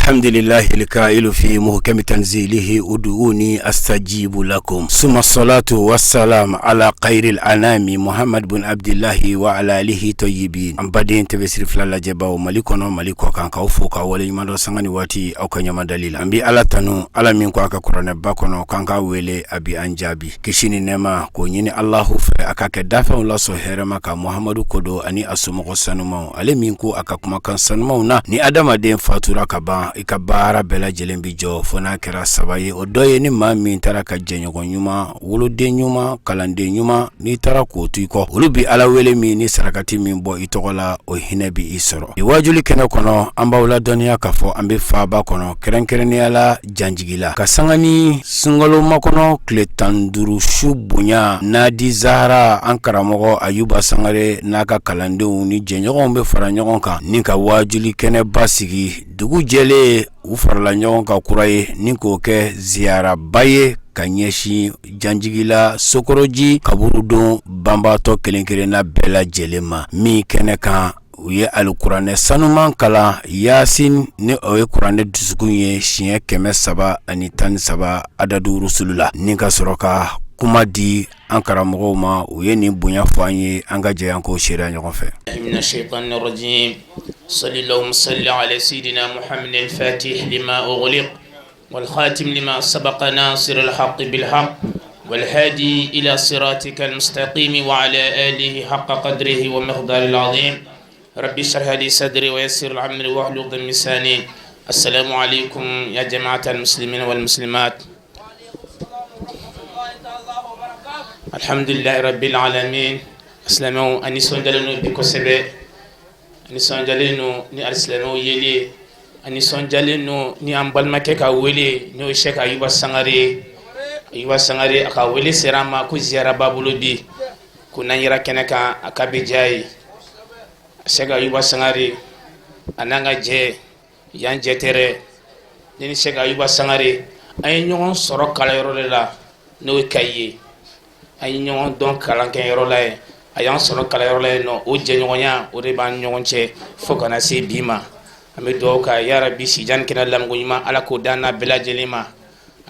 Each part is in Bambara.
الحمد لله الكائل في محكم تنزيله ادعوني استجيب لكم ثم الصلاة والسلام على خير الانام محمد بن عبد الله وعلى اله طيبين ام بدين تبسر فلا جباو ملكونو ملكو كان كوفوكا ولي ماندو سانغاني واتي او كنيما دليل امبي على تنو على مينكو اكا قران باكونو كانكا ويلي ابي انجابي كشيني نما كو نيني الله فر اكا دافع الله سو هرما كا محمد كودو اني اسمو سنمو علي مينكو اكا كما كان سنمو نا ني ادم دين فاتورا كبا ikabara bela jelembi jo fona kera sabaye odoye ni mami taraka jenyo nyuma wulude nyuma kalande nyuma ni tarako tuiko ulubi ala wele mi ni sarakati mi bo itogola o hinebi isoro iwajuli kena kono amba wala donia kafo ambe faba kono kerenkereni ala janjigila kasangani singolo makono kletanduru shubunya nadi zahara ankara mogo ayuba sangare naka kalande ni jenyo mbe faranyo ka ninka wajuli kene basigi dugu jele ufarla nyon ka kuraye niko ke ziara baye kanyeshi janjigila sokoroji kaburudon bambato kelenkere na bela jelema mi keneka uye alukurane sanuman kala yasin ne oye kurane dusukunye shiye keme saba ani tan saba adadu rusulula nika soroka kuma di ankara mogoma uye ni bunya fanye angaje yanko shira nyofe من الشيطان الرجيم صلى الله وسلم على سيدنا محمد الفاتح لما أغلق والخاتم لما سبق ناصر الحق بالحق والهادي إلى صراطك المستقيم وعلى آله حق قدره ومقدار العظيم ربي اشرح لي صدري ويسر الأمر واحلل عقدة من لساني السلام عليكم يا جماعة المسلمين والمسلمات الحمد لله رب العالمين اسلامو اني سونجالنو بيكو سبي اني سونجالنو ني الاسلامو يلي اني سونجالنو ني امبال مكيكا ولي ني شيخ ايوب سانغاري اكا ولي سيراما كو زياره بابولودي كو نانيرا كنكا اكابي جاي شيخ ايوب سانغاري انانغا جي يان جيتره ني شيخ ايوب سانغاري اي نيون سورو كالا يرولا نو كايي اي نيون دون كالانكن يرولا ayan soro kala yorle no o jenyonya o re ban nyonche fokana se bima ame do ka ya rabbi si jan kina lam gunyima ala ko dana bela jelima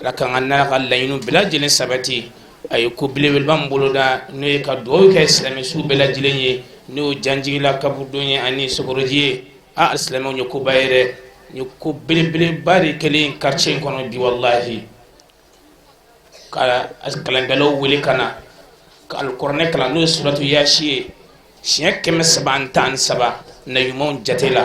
ala kan anna Allah yinu bela jelin sabati ay ko bilebel bam boloda no e ka do ka islam su bela jelenye no janji la kabudonye ani sokoroji a islam nyo ko bayre nyo ko bilebel bari kelin quartier kono di wallahi kala askala wuli kana القرآن كلا نو سورة ياشي شيء كم سبعان سبع نيمون جتلا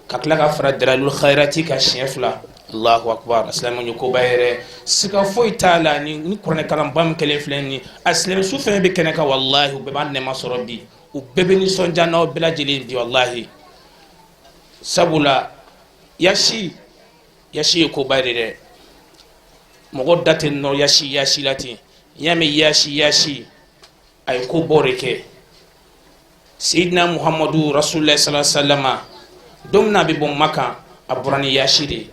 كلا كفر دلالو الخيراتي كشيء فلا الله أكبر أسلم يكوباير سكافوي تعالى ني قرآن كلام بام كلام فلاني أسلم شوفه بكنك والله وببعد نما سربي وببني سنجانا وبلا جلين دي والله سبولا ياشي يكوباير مقدة النور ياشي لاتي يامي ياشي ay ko boreke sidna muhammadu rasulullah sallallahu alaihi wasallam domna be bon maka aburani yashiri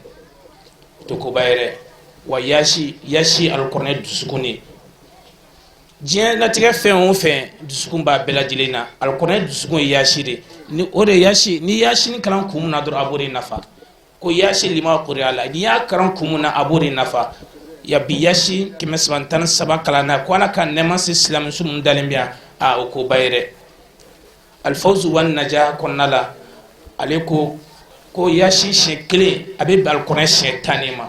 to ko bayre wa yashi alqur'an dusukuni jien na tiga fe on fe dusukun ba bela jilena alqur'an dusukun yashiri ni ore yashi ni kalan kumuna dur aburi nafa ko yashi lima qur'ala ni ya karan kumuna aburi nafa ya biyashi kimesbantan saba kalana kwana kan neman islam sum dalimbia a ko bayre al fawz wan najah kunala aleko ko yashi shekle abe bal qur'an shaytanima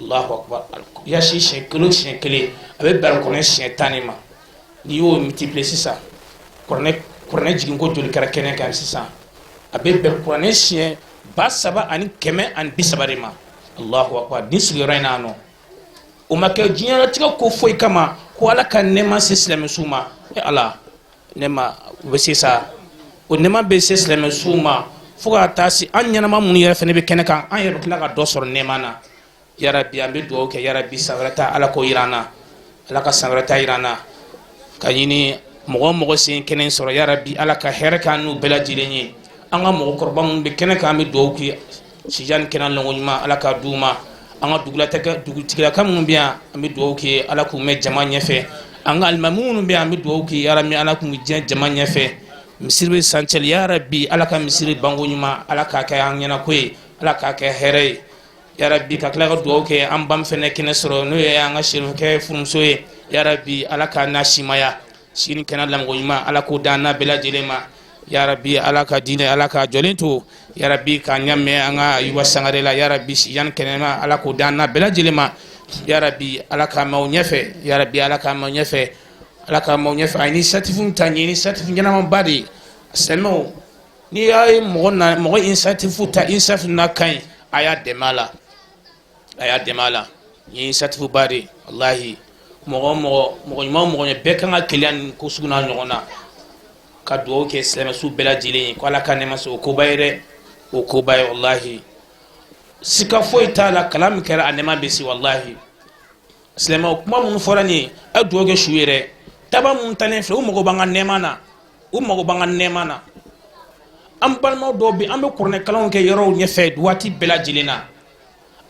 Allahu akbar yashi shekle abe bal qur'an shaytanima ni yo multiplier ça qur'an jigin ko joli kara kenen kan ça abe bal qur'an shay basaba an keme an bisabarima Allahu akbar nisli rainano o make jinyara tika ko foi kama ko ala ka nema se silamɛ su ma ala nema u bɛ se sa o nema bɛ se silamɛ su ma fo ka taa se an ɲɛnama minnu yɛrɛ fana bɛ kɛnɛ kan an yɛrɛ bɛ tila ka dɔ sɔrɔ nema na yarabi an bɛ dugawu kɛ yarabi san wɛrɛ ta ala k'o jira an na ala ka san wɛrɛ ta jira an na ka ɲini mɔgɔ o mɔgɔ sen kɛnɛ sɔrɔ yarabi ala ka hɛrɛ k'an n'u bɛɛ lajɛlen ye an ka mɔgɔkɔrɔba minnu bɛ kɛnɛ kan an bɛ dugawu kɛ sijan kɛnɛ lɔngɔ ɲuman ala ka d'u ma an ka dugutigilaka minnu bɛ yan an bɛ dugawu kɛ ala k'u mɛn jama ɲɛfɛ an ka alimami minnu bɛ yan an bɛ dugawu kɛ yarabi ala k'u diɲɛ jama ɲɛfɛ misiri bɛ sancɛli yarabi ala ka misiri banko ɲuman ala k'a kɛ an ɲɛna ko ye ala k'a kɛ hɛrɛ ye yarabi ka tila ka dugawu kɛ an bam fɛnɛ kɛnɛ sɔrɔ n'o ye an ka sherifukɛ furumuso ye yarabi ala k'a n'a simaya sini kɛnɛ lamɔgɔ ɲuman ala k'o d'an n'a bɛɛ lajɛlen ma yarabi ala ka diinɛ ala ka jɔlen to yarabi k'a ɲamɛ an ka Ayuba Sangare la yarabi yan kɛnɛma ala k'o d'an n'a bɛɛ lajɛlen ma yarabi ala k'a mɛn o ɲɛfɛ yarabi ala k'a mɛn o ɲɛfɛ ala k'a mɛn o ɲɛfɛ a ye initiative ta ɲɛ initiative ɲɛnamaba de ye sɛlɛmɛw n'i y'a ye mɔgɔ initiative ta initiative n'a ka ɲi a y'a dɛmɛ a la a y'a dɛmɛ a la n ye initiative ba de walahi mɔgɔ ɲuman mɔgɔ ɲɛ bɛɛ kan ka keleya nin ko sugu n'a ɲɔgɔn na ka dugawu kɛ silamɛsu bɛɛ lajɛlen ye ko ala ka nɛɛma sɔrɔ o koba ye dɛ o koba ye walahi sika foyi t'a la kalan min kɛra a nɛɛma bɛ se walahi silamɛw kuma minnu fɔra nin ye a ye dugawu kɛ su ye dɛ daba minnu talen filɛ u mago b'an ka nɛɛma na u mago b'an ka nɛɛma na an balimaw dɔw bɛ an bɛ kuranɛkalanw kɛ yɔrɔw ɲɛfɛ waati bɛɛ lajɛlen na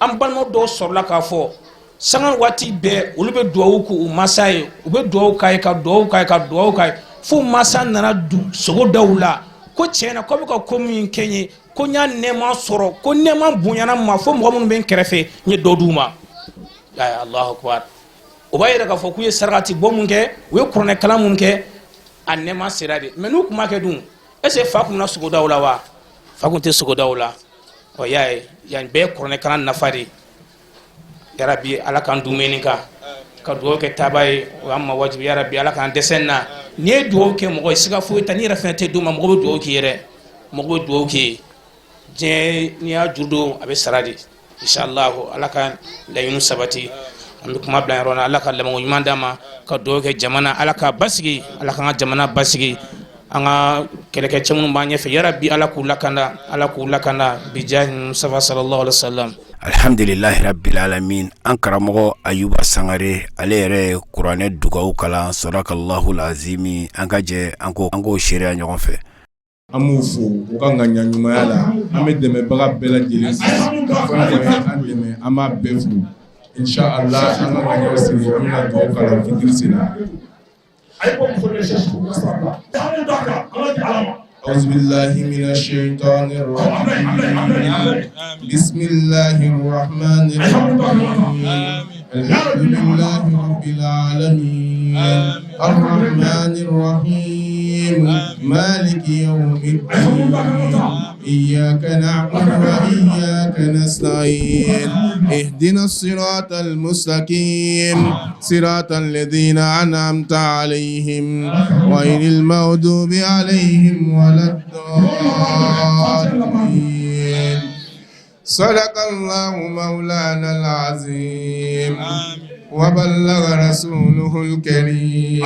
an balimaw dɔw sɔrɔla k'a fɔ sanga waati bɛɛ olu bɛ dugawu k'u masa ye u bɛ dugawu k'a ye ka dugawu k'a ye ka dugawu k'a ye fo masa nana sogo daw la ko tiɲɛ na ko bɛ ka ko min kɛ n ye ko n y'a nɛɛma sɔrɔ ko nɛɛma bonyana ma fo mɔgɔ minnu bɛ n kɛrɛfɛ n ye dɔ d'u ma Allahu akbar o b'a yira k'a fɔ k'u ye sarakati bɔ mun kɛ u ye kuranɛkalan mun kɛ a nɛɛma sera de mais n'u kun ma kɛ dun est-ce que fa kun na sogo daw la wa fa kun tɛ sogo daw la ɔ y'a ye yan bɛɛ ye kuranɛkalan nafa de yarabi ala k'an dumuni kan ka dugawu kɛ taaba ye o y'an ma wajibi yarabi ala k'an dɛsɛ n na n'i ye dugawu kɛ mɔgɔ ye siga foyi ta n'i yɛrɛ fɛnɛ tɛ d'u ma mɔgɔ bɛ dugawu k'i yɛrɛ mɔgɔ bɛ dugawu k'i diɲɛ n'i y'a juru don a bɛ sara de inshallah ala ka laɲiniw sabati an bɛ kuma bila yɔrɔ la ala ka lamɔ ɲuman d'an ma ka dugawu kɛ jamana ala ka basigi ala k'an ka jamana basigi an ka kɛlɛkɛcɛ minnu b'an ɲɛfɛ yarabi ala k'u lakanda bijahi mustafa sallallahu alaihi wasallam alhamdulillahi rabbil alamin an karamɔgɔ Ayuba Sangare ale yɛrɛ ye kuranɛ dugawu kalan sadakallahu azimi an ka jɛ an k'o seereya ɲɔgɔn fɛ an b'u fo u ka ŋaniya ɲumanya la an bɛ dɛmɛbaga bɛɛ lajɛlen an dɛmɛ an b'a bɛɛ fo inshallah an ka ŋaniyaw sigi an bɛna dugawu kalan fitiri sera أعوذ بالله من الشيطان الرجيم بسم الله الرحمن الرحيم الحمد لله رب العالمين الرحمن الرحيم مالك يوم الدين إياك نعبد وإياك نستعين اهدنا الصراط المستقيم صراط الذين أنعمت عليهم غير المغضوب عليهم ولا الضالين صدق الله مولانا العظيم وبلغ رسوله الكريم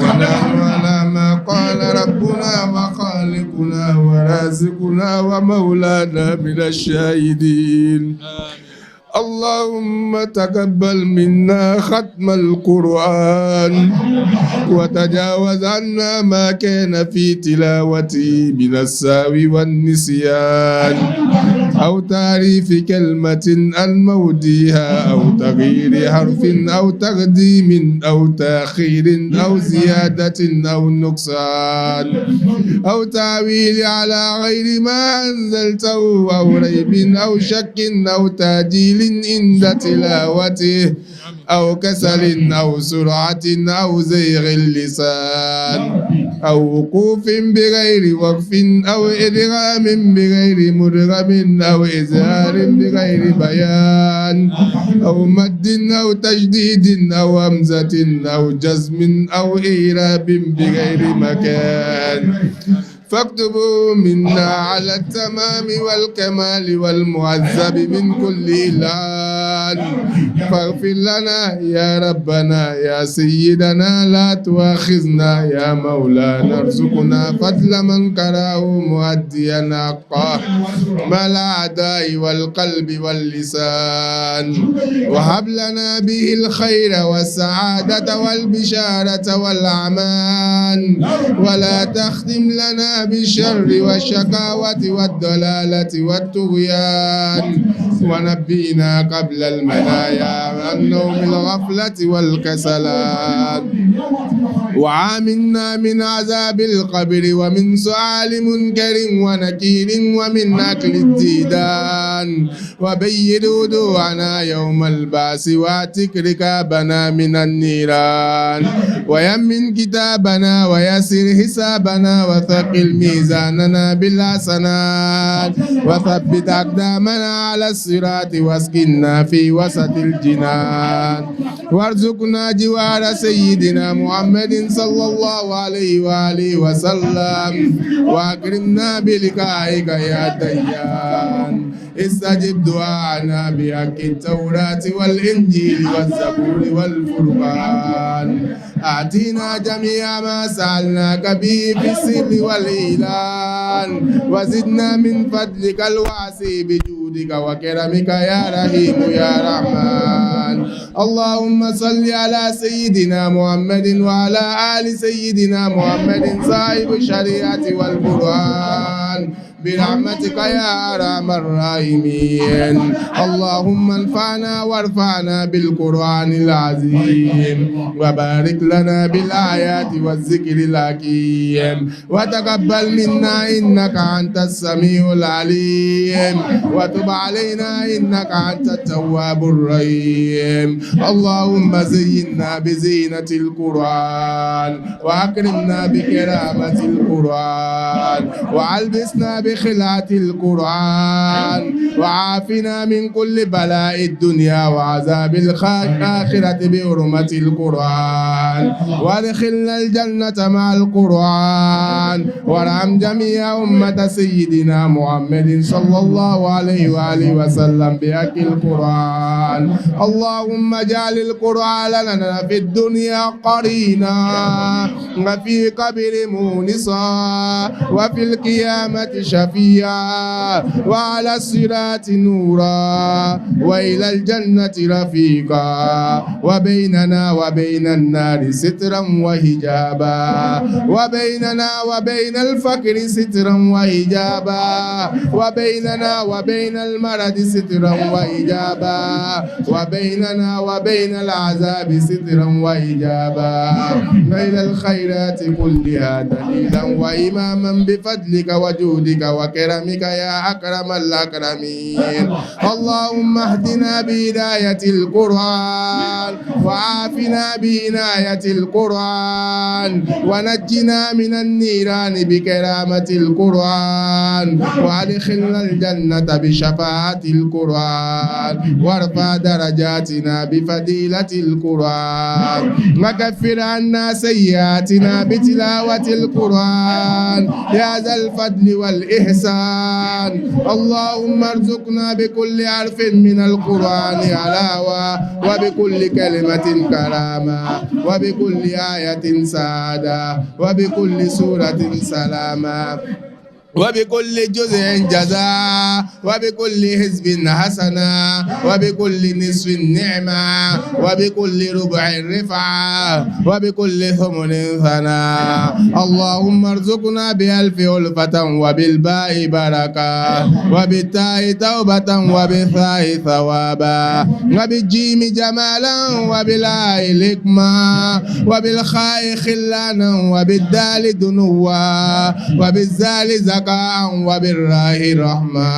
ونحن على ما قال ربنا وخالقنا ورازقنا ومولانا من الشاهدين اللهم تقبل منا ختم القرآن وتجاوز عنا ما كان في تلاوته من السهو والنسيان أو تعريف كلمة عن موضعها أو تغيير حرف أو تقديم أو تأخير أو زيادة أو نقصان أو تعويل على غير ما أنزلته أو ريب أو شك أو تعديل عند تلاوته أو كسل أو سرعة أو زيغ اللسان أو وقوف بغير وقف أو إدغام بغير مدغم أو إزهار بغير بيان أو مد أو تجديد أو همزة أو جزم أو إيراب بغير مكان فاكتبوا منا على التمام والكمال والمعذب من كل إلحاد فاغفر لنا يا ربنا يا سيدنا لا تؤاخذنا يا مولانا ارزقنا فضل من كراه مؤديا حقه مع الأعداء والقلب واللسان وهب لنا به الخير والسعادة والبشارة والأمان ولا تختم لنا بالشر والشقاوة والضلالة والطغيان ونبينا قبل المنايا عن نوم الغفلة والكسلان وعاملنا من عذاب القبر ومن سؤال منكر ونكير ومن أكل الديدان وبيد وضوعنا يوم البعث واعتق ركابنا من النيران ويمن كتابنا ويسر حسابنا وثقل ميزاننا بالحسنات وثبت أقدامنا على الصراط واسكننا في وسط الجنان وارزقنا جوار سيدنا محمد صلى الله عليه وآله وسلم وأكرمنا بلقائك يا ديان استجب دعاءنا بحق التوراة والإنجيل والزبور والفرقان آتنا جميع ما سألناك به في السر والإعلان وزدنا من فضلك الواسع بجودك وكرمك يا رحيم يا رحمن اللهم صل على سيدنا محمد وعلى آل سيدنا محمد صاحب الشريعة والقرآن برحمتك يا أرحم الراحمين اللهم انفعنا وارفعنا بالقرآن العظيم وبارك لنا بالآيات والذكر الحكيم وتقبل منا إنك أنت السميع العليم وتب علينا إنك أنت التواب الرحيم اللهم زينا بزينة القرآن وأكرمنا بكرامة القرآن وألبسنا بخلعة القرآن وعافنا من كل بلاء الدنيا وعذاب الآخرة بحرمة القرآن وادخلنا الجنة مع القرآن وارحم جميع أمة سيدنا محمد صلى الله عليه وآله وسلم بحق القرآن اللهم اجعل القرآن لنا في الدنيا قرينا وفي قبر مونسا وفي القيامة شفيعا وعلى الصراط نورا وإلى الجنة رفيقا وبيننا وبين النار سترا وحجابا وبيننا وبين الفقر سترا وحجابا وبيننا وبين المرض سترا وحجابا وبيننا وبين العذاب سترا وحجابا وإلى الخيرات كلها دليلا وإماما بفضلك وجودك وكرمك يا أكرم الأكرمين اللهم اهدنا بهداية القرآن وعافنا بعناية القرآن ونجنا من النيران بكرامة القرآن وادخلنا الجنة بشفاعة القرآن وارفع درجاتنا بفضيلة القرآن وكفر عنا سيئاتنا بتلاوة القرآن يا ذا الفضل والإحسان اللهم ارزقنا بكل حرف من القرآن علاوة وبكل كلمة كرامة وبكل آية سعادة وبكل سورة سلامة وبكل جزء جزاء وبكل حزب حسنة وبكل نصف نعمة وبكل ربع رفعة وبكل ثمن ثناء اللهم ارزقنا بألف ألفة وبالباء بركة وبالتاء توبة وبالثاء ثوابا وبالجيم جمالا وبالآء لكما وبالخاء خلانا وبالدال دنوا وبالزال زكاة وبالراء رحمة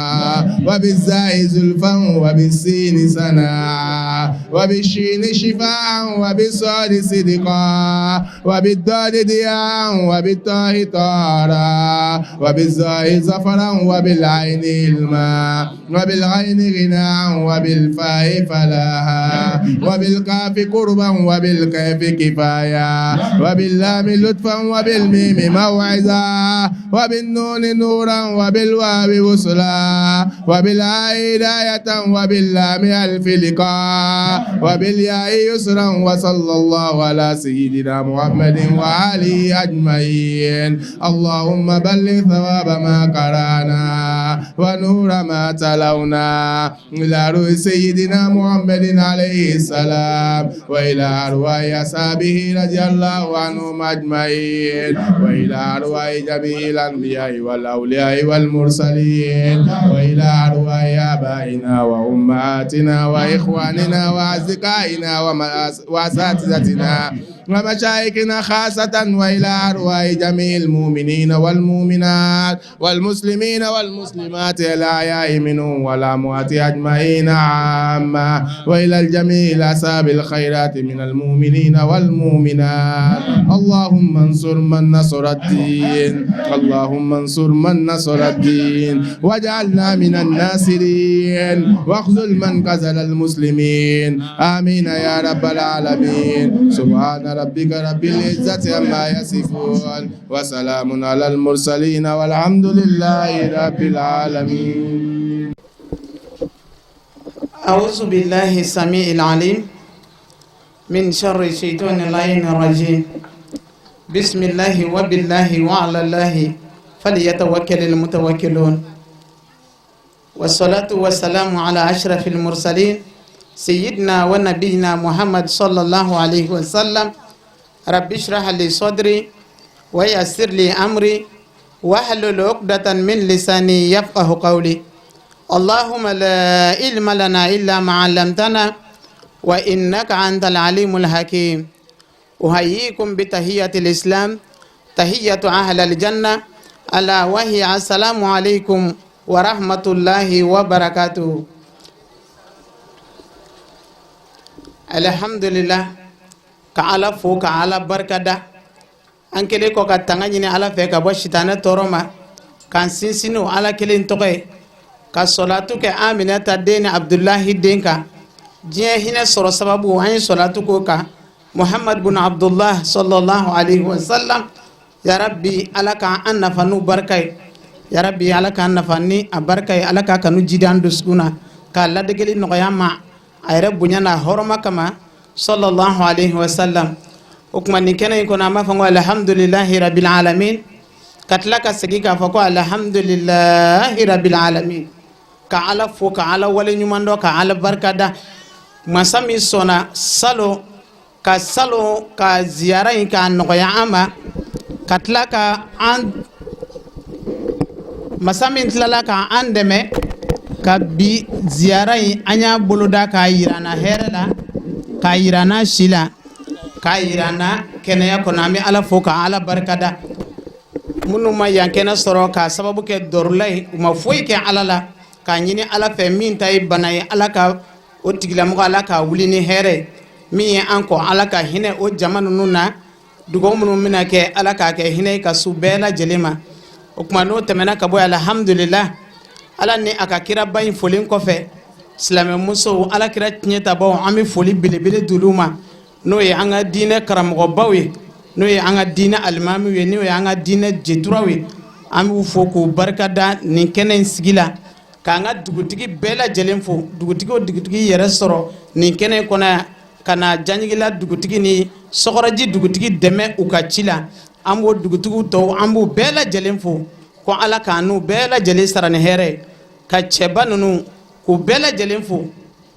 وبالزاء زلفا وبالسين سنا وبالشين شفاء وبالصاد صدقا وبالضاد ضياء وبالطاء طارا وبالزاء زفرا وبالعين علما وبالغين غنى وبالفاء فلاحا وبالكاف قربا وبالكاف كفايا وباللام لطفا وبالميم موعظا وبالنون نورا وبالواو وصلا وبالهاء هداية وباللام ألف لقاء وبالياء يسرا وصلى الله على سيدنا محمد وآله أجمعين اللهم بلغ ثواب ما قرأنا ونور ما تلونا إلى روح سيدنا محمد عليه السلام وإلى أرواح أصحابه رضي الله عنهم أجمعين وإلى أرواح جميع الأنبياء والأولياء والمرسلين وإلى أرواح آبائنا وأمهاتنا وإخواننا وأصدقائنا وأساتذتنا ومشايخنا خاصة وإلى أرواح جميع المؤمنين والمؤمنات والمسلمين والمسلمات الأحياء منهم والأموات أجمعين عامة وإلى الجميع أصحاب الخيرات من المؤمنين والمؤمنات اللهم انصر من نصر الدين اللهم انصر من نصر الدين واجعلنا من الناصرين واخذل من خذل المسلمين آمين يا رب العالمين سبحان ربك رب العزة عما يصفون وسلام على المرسلين والحمد لله رب العالمين. أعوذ بالله السميع العليم من شر الشيطان اللعين الرجيم بسم الله وبالله وعلى الله فليتوكل المتوكلون والصلاة والسلام على أشرف المرسلين سيدنا ونبينا محمد صلى الله عليه وسلم رب اشرح لي صدري ويسر لي أمري واحلل عقدة من لساني يفقه قولي اللهم لا علم لنا إلا ما علمتنا وإنك أنت العليم الحكيم أحييكم بتحية الإسلام تحية أهل الجنة ألا وهي السلام عليكم ورحمة الله وبركاته. الحمد لله كعلى فوق على بركة أنكلي كوكا تانغني على فيك بوشتانة تورما كان سينسينو على كلين توكي كصلاتو كآمنة تدين عبد الله دينكا جيه هنا صور سببو هاي صلاتو كوكا محمد بن عبد الله صلى الله عليه وسلم يا ربي على كأن فنو بركة يا ربي على كأن فني أبركة على كأنو جيدان دسكونا كلا دقلي نقياما أيرب بنيانا هرما كما صلى الله عليه وسلم وكما نكنا يكون ما فنقول الحمد لله رب العالمين كتلك سجيك فقول الحمد لله رب العالمين كعلى فوق على ولي نماندو كعلى بركة دا مسامي سونا سالو كسالو كزيارة كنقيا أما كتلك عن مسامي تلا كعندما كبي زيارة أنيا بلودا كايرانا هيرلا كايرانا شيلا كايرانا كنيا كنامي على فوق على بركة دا منوما يانكنا سروكا سببو كدورلاي وما فوي كعلى لا كانيني على فمين تاي بناي على كا otigilamugo ala ka wulini here min ye an kɔ ala ka hinɛ o jama ninnu na dugawu minnu bɛna kɛ ala k'a kɛ hinɛ ka su bɛɛ lajɛlen ma o kuma n'o tɛmɛna ka bɔ alhamdulillah ala ni a ka kira ba in folen kɔfɛ silamɛ musow ala kira tiɲɛtabaw an bɛ foli belebele d'olu ma n'o ye an ka diinɛ karamɔgɔbaw ye n'o ye an ka diinɛ alimamiw ye n'o ye an ka diinɛ jeturaw ye an b'u fo k'u barikada nin kɛnɛ in sigi la k'an ka dugutigi bɛɛ lajɛlen fo dugutigi o dugutigi yɛrɛ sɔrɔ nin kɛnɛ in kɔnɔ yan ka na janjigila dugutigi ni sɔgɔrɔji dugutigi dɛmɛ u ka ci la an b'o dugutigiw tɔw an b'u bɛɛ lajɛlen fo ko ala k'an n'u bɛɛ lajɛlen sara ni hɛrɛ ye ka cɛba ninnu k'u bɛɛ lajɛlen fo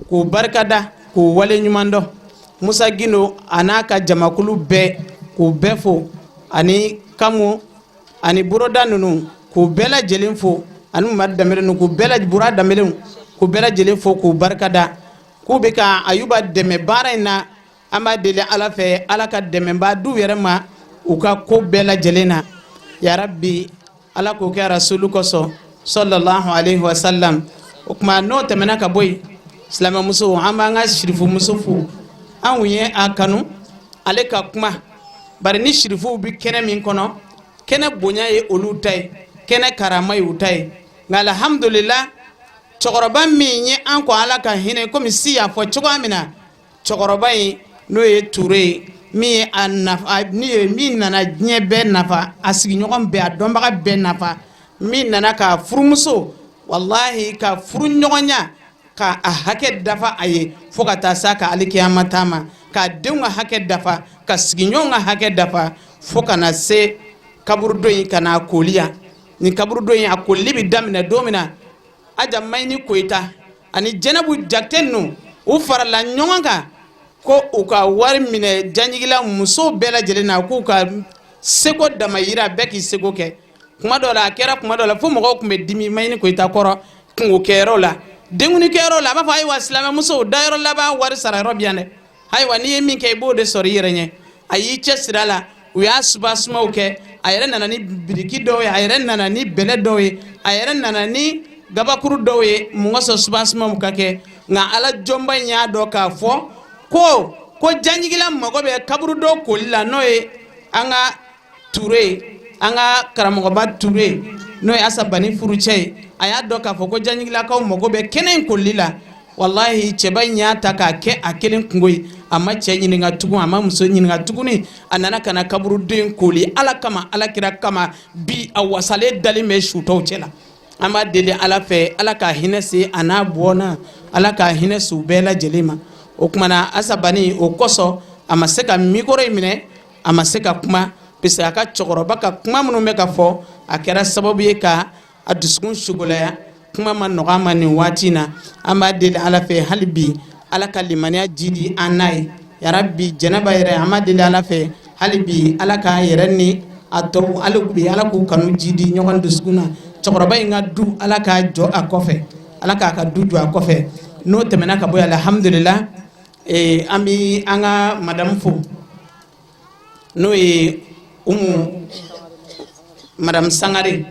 k'u barikada k'u wale ɲuman dɔn musa gindo a n'a ka jamakulu bɛɛ k'u bɛɛ fo ani kamu ani boroda ninnu k'u bɛɛ lajɛlen fo ani mad damelen k'u bɛɛ lajɛlen bura damelen k'u bɛɛ lajɛlen fo k'u barikada k'u bɛ ka ayuba dɛmɛ baara in na an b'a deli ala fɛ ala ka dɛmɛbaa du yɛrɛ ma u ka ko bɛɛ lajɛlen na yarabi ala k'o kɛ rasulu kosɔn sallallahu alaihi wasallam o kuma n'o tɛmɛna ka bɔ yen silamɛ muso an b'an ka sirifu muso fo an ye a kanu ale ka kuma bari ni sirifuw bi kɛnɛ min kɔnɔ kɛnɛ bonya ye olu ta ye kɛnɛ karama ye u ta ye nka alhamdulillah cɛkɔrɔba min ye an ko ala ka hinɛ komi si y'a fɔ cogoya min na cɛkɔrɔba in n'o ye Ture ye min ye a nafa min nana diɲɛ bɛɛ nafa a sigiɲɔgɔn bɛɛ a dɔnbaga bɛɛ nafa min nana ka furumuso wallahi ka furu ɲɔgɔnya ka a hakɛ dafa a ye fo ka taa s'a ka alikiyama taama ka denw ka hakɛ dafa ka sigiɲɔgɔnw ka hakɛ dafa fo ka na se kaburudo in ka na koliya ni kaburudo in a kolili bi daminɛ don min na Aja Mayini Koyita ani Jɛnɛbu Jakite ninnu u farala ɲɔgɔn kan ko u ka wari minɛ janjigila musow bɛɛ lajɛlen na k'u ka seko damayira bɛɛ k'i seko kɛ kuma dɔ la a kɛra kuma dɔ la fo mɔgɔw tun bɛ dimi Mayini Koyita kɔrɔ kungo kɛyɔrɔ la denkuni kɛyɔrɔ la a b'a fɔ ayiwa silamɛ musow dayɔrɔ laban wari sara yɔrɔ bi yan dɛ ayiwa n'i ye min kɛ i b'o de sɔrɔ i yɛrɛ ɲɛ a y'i cɛ sira la u y'a subasumaw kɛ a yɛrɛ nana ni biriki dɔw ye a yɛrɛ nana ni bɛlɛ dɔw ye a yɛrɛ nana ni gabakuru dɔw ye mun ka sɔrɔ subasumaw ka kɛ nka ala jɔnba in y'a dɔn k'a fɔ ko janjigila mago bɛ kaburu dɔ koli la n'o ye an ka Ture an ka karamɔgɔba Ture n'o ye Asabani furucɛ ye a y'a dɔn k'a fɔ ko janjigilakaw mago bɛ kɛnɛ in kolili la wallahi cɛba in y'a ta k'a kɛ a kelen kungo ye a ma cɛ ɲininka tugun a ma muso ɲininka tuguni a nana ka na kaburuden koli ala kama alakira kama bi a wasalen dalen bɛ sutɔw cɛ la an b'a deli ala fɛ ala ka hinɛ se a n'a bɔnna ala ka hinɛ se u bɛɛ lajɛlen ma o kumana Asabani o kosɔn a ma se ka mikoro in minɛ a ma se ka kuma parce que a ka cɛkɔrɔba ka kuma minnu bɛ ka fɔ a kɛra sababu ye ka a dusukun sugolaya kuma ma nɔgɔ a ma nin waati in na an b'a deli ala fɛ hali bi ala ka limaniya ji di an n'a ye yarabi Jɛnɛba yɛrɛ an b'a deli ala fɛ hali bi ala ka yɛrɛ ni a tɔw hali bi ala k'u kanu ji di ɲɔgɔn dusukun na cɛkɔrɔba in ka du ala k'a jɔ a kɔfɛ ala k'a ka du jɔ a kɔfɛ n'o tɛmɛna ka bɔ yen alhamdulillah an bɛ an ka madamu fo n'o ye Madame Sangare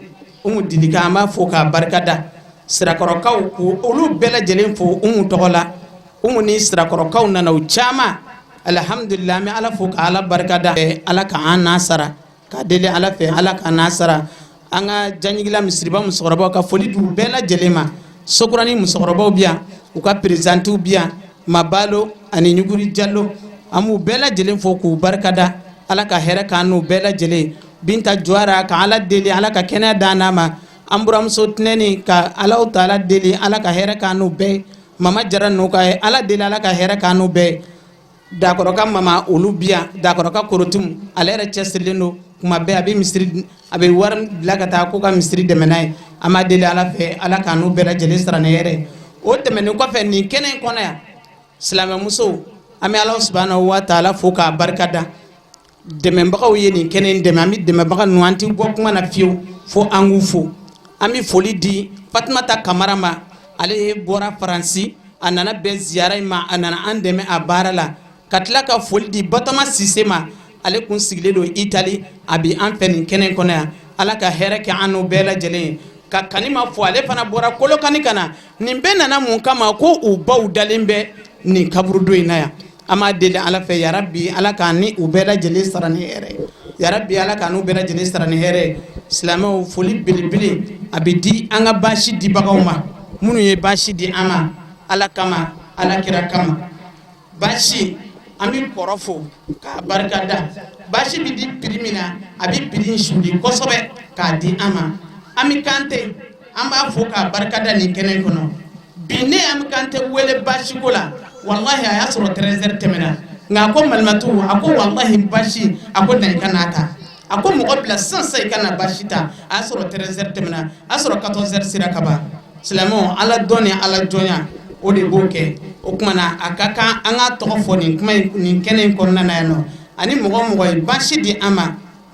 Didika an b'a fo k'a barikada sirakɔrɔkaw ko olu bɛɛ lajɛlen fo tɔgɔ la ni sirakɔrɔkaw nana u caman alhamdulillah an bɛ ala fo ka ala barikada ala k'an n'a sara k'a deli ala fɛ ala k'an n'a sara an ka janjigila misiriba musokɔrɔbaw ka foli d'u bɛɛ lajɛlen ma Sokurani musokɔrɔbaw bi yan u ka présidentu bi yan Mabalo ani Ɲuguri Jallo an b'u bɛɛ lajɛlen fo k'u barikada ala ka hɛrɛ k'an n'u bɛɛ lajɛlen Binta Jawara ka ala deli ala ka kɛnɛya d'an n'a ma an buramuso Tinɛni ka Alahu Taala deli ala ka hɛrɛ k'an n'u bɛɛ Mama Jara n'u ka ala deli ala ka hɛrɛ k'an n'u bɛɛ Dakɔrɔka mama olu bi yan Dakɔrɔka Korotum ale yɛrɛ cɛsirilen don kuma bɛɛ a bɛ wari bila ka taa ko ka misiri dɛmɛ n'a ye an b'a deli ala fɛ ala k'an n'u bɛɛ lajɛlen sara ni hɛrɛ o tɛmɛnen kɔfɛ nin kɛnɛ in kɔnɔ yan silamɛ musow an bɛ Alahu subhanahu wa taala fo k'a barikada dɛmɛbagaw ye nin kɛnɛ in dɛmɛ an bɛ dɛmɛbaga ninnu an tɛ bɔ kuma na fiyewu fo an k'u fo an bɛ foli di Fatumata Kamara ma ale bɔra Faransi a nana bɛn ziyara in ma a nana an dɛmɛ a baara la ka tila ka foli di Batɔma Sise ma ale kun sigilen don Itali a bɛ an fɛ nin kɛnɛ in kɔnɔ yan ala ka hɛrɛ kɛ an n'u bɛɛ lajɛlen ye ka Kanima fo ale fana bɔra Kolokani ka na nin bɛɛ nana mun kama ko u baw dalen bɛ nin kaburudo in na yan an b'a deli ala fɛ yarabi ala k'an ni u bɛɛ lajɛlen sara ni hɛrɛ yarabi ala k'an n'u bɛɛ lajɛlen sara ni hɛrɛ silamɛw foli belebele a bɛ di an ka baasi dibagaw ma minnu ye baasi di an ma ala kama ala kira kama baasi an bɛ kɔrɔ fo k'a barikada baasi bɛ di piri min na a bɛ piri in suli kosɛbɛ k'a di an ma an bɛ Kante an b'a fo k'a barikada nin kɛnɛ kɔnɔ bi ne an bɛ Kante wele baasi ko la wallahi a y'a sɔrɔ 13h tɛmɛna nka a ko Malimatu a ko wallahi baasi a ko na i ka n'a ta a ko mɔgɔ bila sisan i ka na baasi ta a y'a sɔrɔ 13h tɛmɛna a y'a sɔrɔ 14h sera ka ban silamɛw ala dɔn ni ala jɔnya o de b'o kɛ o kumana a ka kan an ka tɔgɔ fɔ nin kɛnɛ in kɔnɔna na yan nɔ ani mɔgɔ mɔgɔ ye baasi di an ma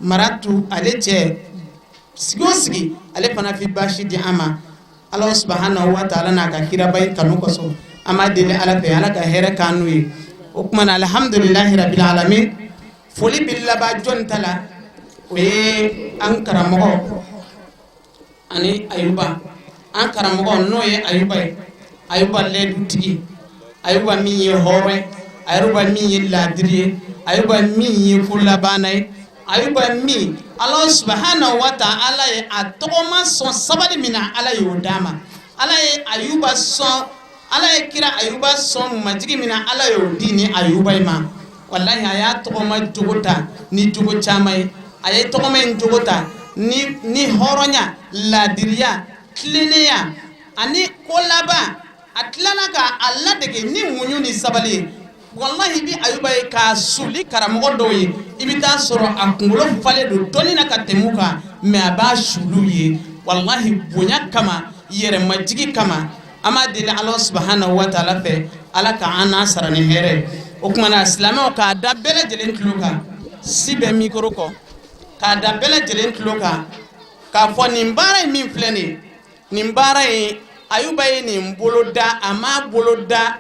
Maratu ale cɛ sigi o sigi ale fana fi baasi di an ma Alahu subhanahu wa taala n'a ka kiraba in kanu kosɔn an b'a deli ala fɛ ala ka hɛrɛ k'an n'u ye o kumana alhamdulilahi rabil alamin foli bɛ laban jɔn ta la o ye an karamɔgɔ ani Ayuba an karamɔgɔ n'o ye Ayuba ye Ayuba lɛdutigi ayuba min ye hore ayuba min ye ladiri ayuba min ye fulabana ayuba min Allah subhanahu wa ta'ala ye atoma son sabali mina ala yodama ala ye ayuba son ala ye kira ayuba son majigi mina ala yodini ayuba ma wallahi aya toma jogota ni jogo chamai aya toma jogota ni horonya ladiriya kleneya ani kolaba atlana ka alla dege ni munyu ni sabali wallahi bi ayuba ka suli karamogo doyi ibita soro akungulo fale do doni na katemuka me aba shulu ye wallahi bonya kama yere majigi kama ama dele Allah subhanahu wa ta'ala fe ala ka ana sarani mere o kuma na islamo ka da bele jelen tuluka sibe mikro ko ka da bele jelen tuluka ka fo nimbara min fleni nimbara ayuba ye ni boloda ama boloda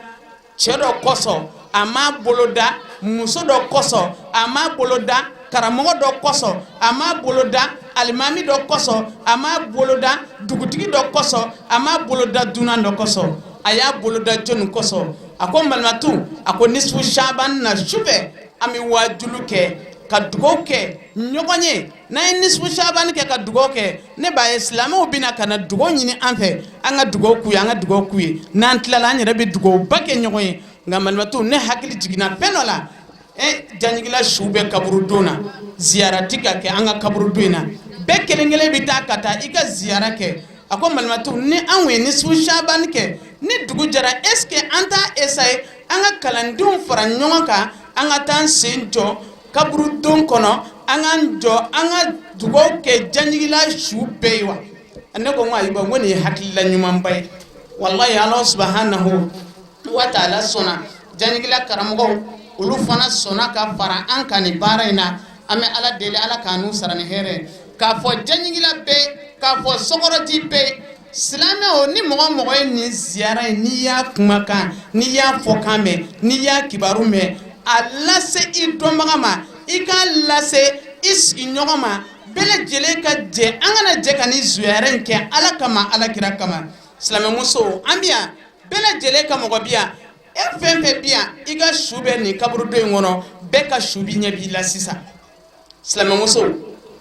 chedo koso ama boloda muso do koso ama boloda karamogo do koso ama boloda alimami do koso ama boloda dugutigi do koso ama boloda dunan do koso aya boloda jonu koso ako malmatu ako nisfu shaban na shufe ami wajulu ke ka dugo ke nyogonye na nisfu shaban ke ka dugo ke ne ba islamu bina kana dugo nyini anfe anga dugo kuyi anga dugo kuyi nan tlala nyere be dugo bake nyogonye ngamalmatu ne hakili jigina fenola janigila shube kaburu dona ziara tika ke anga kaburu dona be kelengele bita kata ika ziara ke ako malmatu ne anwe ni su shaban ke ni dugu jara eske anta esai anga kalandum fara nyonga anga tan senjo kaburu don kono anga njo anga dugo ke janigila shube wa anako ngwa iba ngoni hakilla nyuma mbay wallahi Allah subhanahu wa ta'ala sona janigila karamogo ulu fana sona ka fara an kani bara ina ame ala dele ala kanu sarani here ka fo janigila be ka fo sogoroti be silame o ni mogo ni ziara ni ya kumaka ni ya fokame ni ya kibarume alla se idomagama ika lase iski nyogama bele jele ka je angana je kani zuere nke ala kama ala kira kama silame muso ambia bele jele ka mogo bia FMP bia iga shube ni kaburu do ngono beka shubi nyabi la sisa silame muso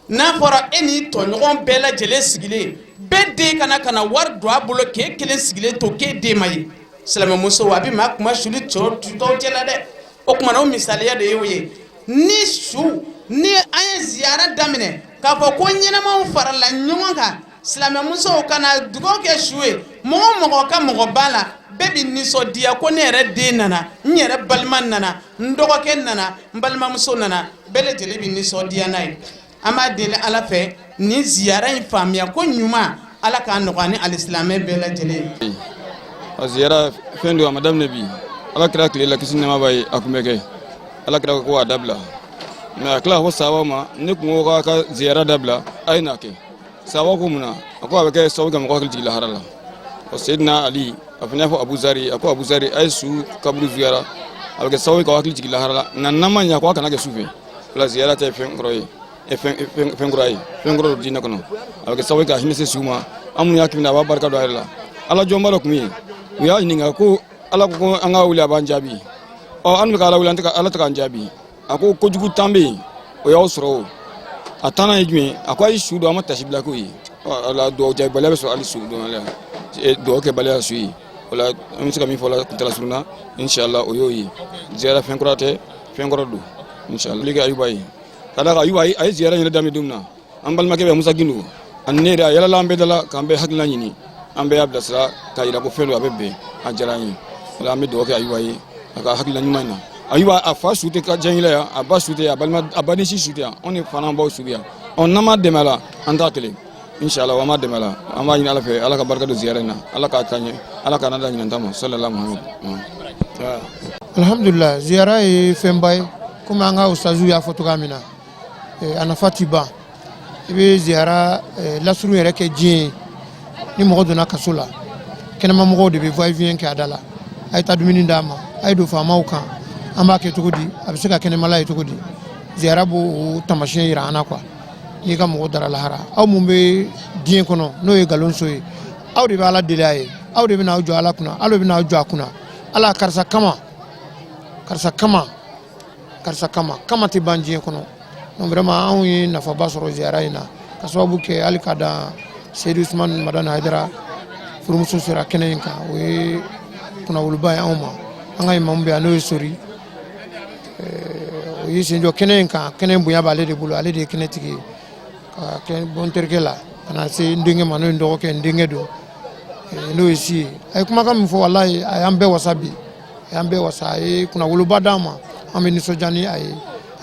na fora eni to ngon bela jele sigile bedde kana war do abulo ke kele sigile to ke de mai silame muso wabi mak ma shuli to jela de o kuma no misali ya de yoye ni shu ni ay ziara damine ka fo ko nyina ma fara la nyonga silame muso kana dugo ke shuwe mo ka mo bala bebi niso dia ko nere de nana nyere balman nana ndogo ken nana balma muso nana bele tele bi niso dia nay ama dele ala fe ni ziara infamia ko nyuma ala ka nogani alislamé bele tele ziara fendo madame nabi ala kira kile la kisine ma bay akumeke ala kira ko adabla na kala ho sawa ma ni ko ka ziara dabla ayna ke sawa ko muna ko abeke sawa gam ko kila harala o sayyidina ali afanya fo Abu Zari ako Abu Zari ay su kabru ziara alga sawi ka wakili jigila harala nanama nya ko kana ke sufe la ziara te fengroy fengroy fengro dina kono alga sawi ka himese suma amu ya kimna ba barka do ayla ala jombalo kumi ya ninga ko ala ko anga wuli abanjabi o anu ka ala wuli antaka ala taka anjabi ako ko jugu tambe o ya osro atana yimi ako ay su do amata shibla ko yi ala do jay balabe so ali su do ala do ke balaya sui wala amisi kami fola kutala sunna inshallah o yoyi ziara fenkurate fenkorodu inshallah liga ayubai kada ayubai ay ziara ni dami dumna ambal makebe musa gindu annera yala lambe dala kambe hakla nyini ambe abda sala kayira ko felo abebe ajarani wala ambe do ke ayubai aka hakla nyimana ayuba afa sute ka jangila ya abasute ya balma abani si sute ya on fana ba subiya on nama demala anda tele inshallah wa ma demala amma yin ala fe ala ka barka do ziyarena ala ka tanye ala ka nada yin tamo sallallahu alaihi wasallam alhamdulillah ziyara e fembay kuma anga ustazu ya fotokamina anafatiba ibe ziyara lasuru yere ke jin ni mo do na kasula kenama mo de be vai vient ke adala ay ta dumini ndama ay do fama uka amba ke tugudi abisika kenema la tugudi ziyara bu tamashin irana kwa ni ka mo dara lahara aw mum be dien kono no e galon soye aw de be ala dele ay aw de be na jo ala kuna alo be na jo akuna ala karisa kama ti ban diɲɛ kɔnɔ donc vraiment anw ye nafaba sɔrɔ ziyara in na ka sababu kɛ hali ka dan Seydou Ousmane Madani Haidara furumuso sera kɛnɛ in kan o ye kunnawoloba ye anw ma an ka imamu bɛ yan n'o ye Sori o y'i sen jɔ kɛnɛ in kan kɛnɛ in bonya b'ale de bolo ale de ye kɛnɛtigi ye ka kɛ bɔ n terikɛ la ka na se n denkɛ ma n'o ye n dɔgɔkɛ n denkɛ don n'o ye si ye a ye kumakan min fɔ walahi a y'an bɛɛ wasa bi a y'an bɛɛ wasa a ye kunnawoloba d'an ma an bɛ nisɔndiya ni a ye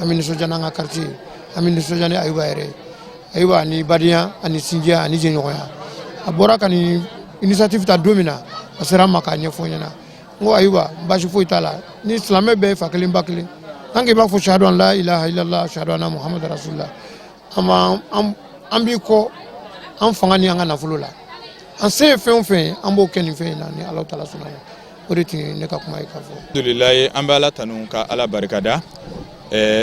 an bɛ nisɔndiya n'an ka quartier ye an bɛ nisɔndiya ni Ayuba yɛrɛ ye Ayuba ani badenya ani sinjiya ani jɛɲɔgɔnya a bɔra ka nin initiative ta don min na a sera an ma k'a ɲɛfɔ n ɲɛna n ko Ayuba baasi foyi t'a la ni silamɛ bɛɛ ye fa kelen ba kelen an k'i b'a fɔ shahadu an la ilaha illallah shahadu anna muhammadu rasulullah an b'i kɔ an fanga ni an ka nafolo la an se ye fɛn o fɛn ye an b'o kɛ nin fɛn in na ni Alahu Taala sɔnna ma o de tun ye ne ka kuma ye k'a fɔ. Alhamdulilayi an bɛ Ala tanu ka Ala barikada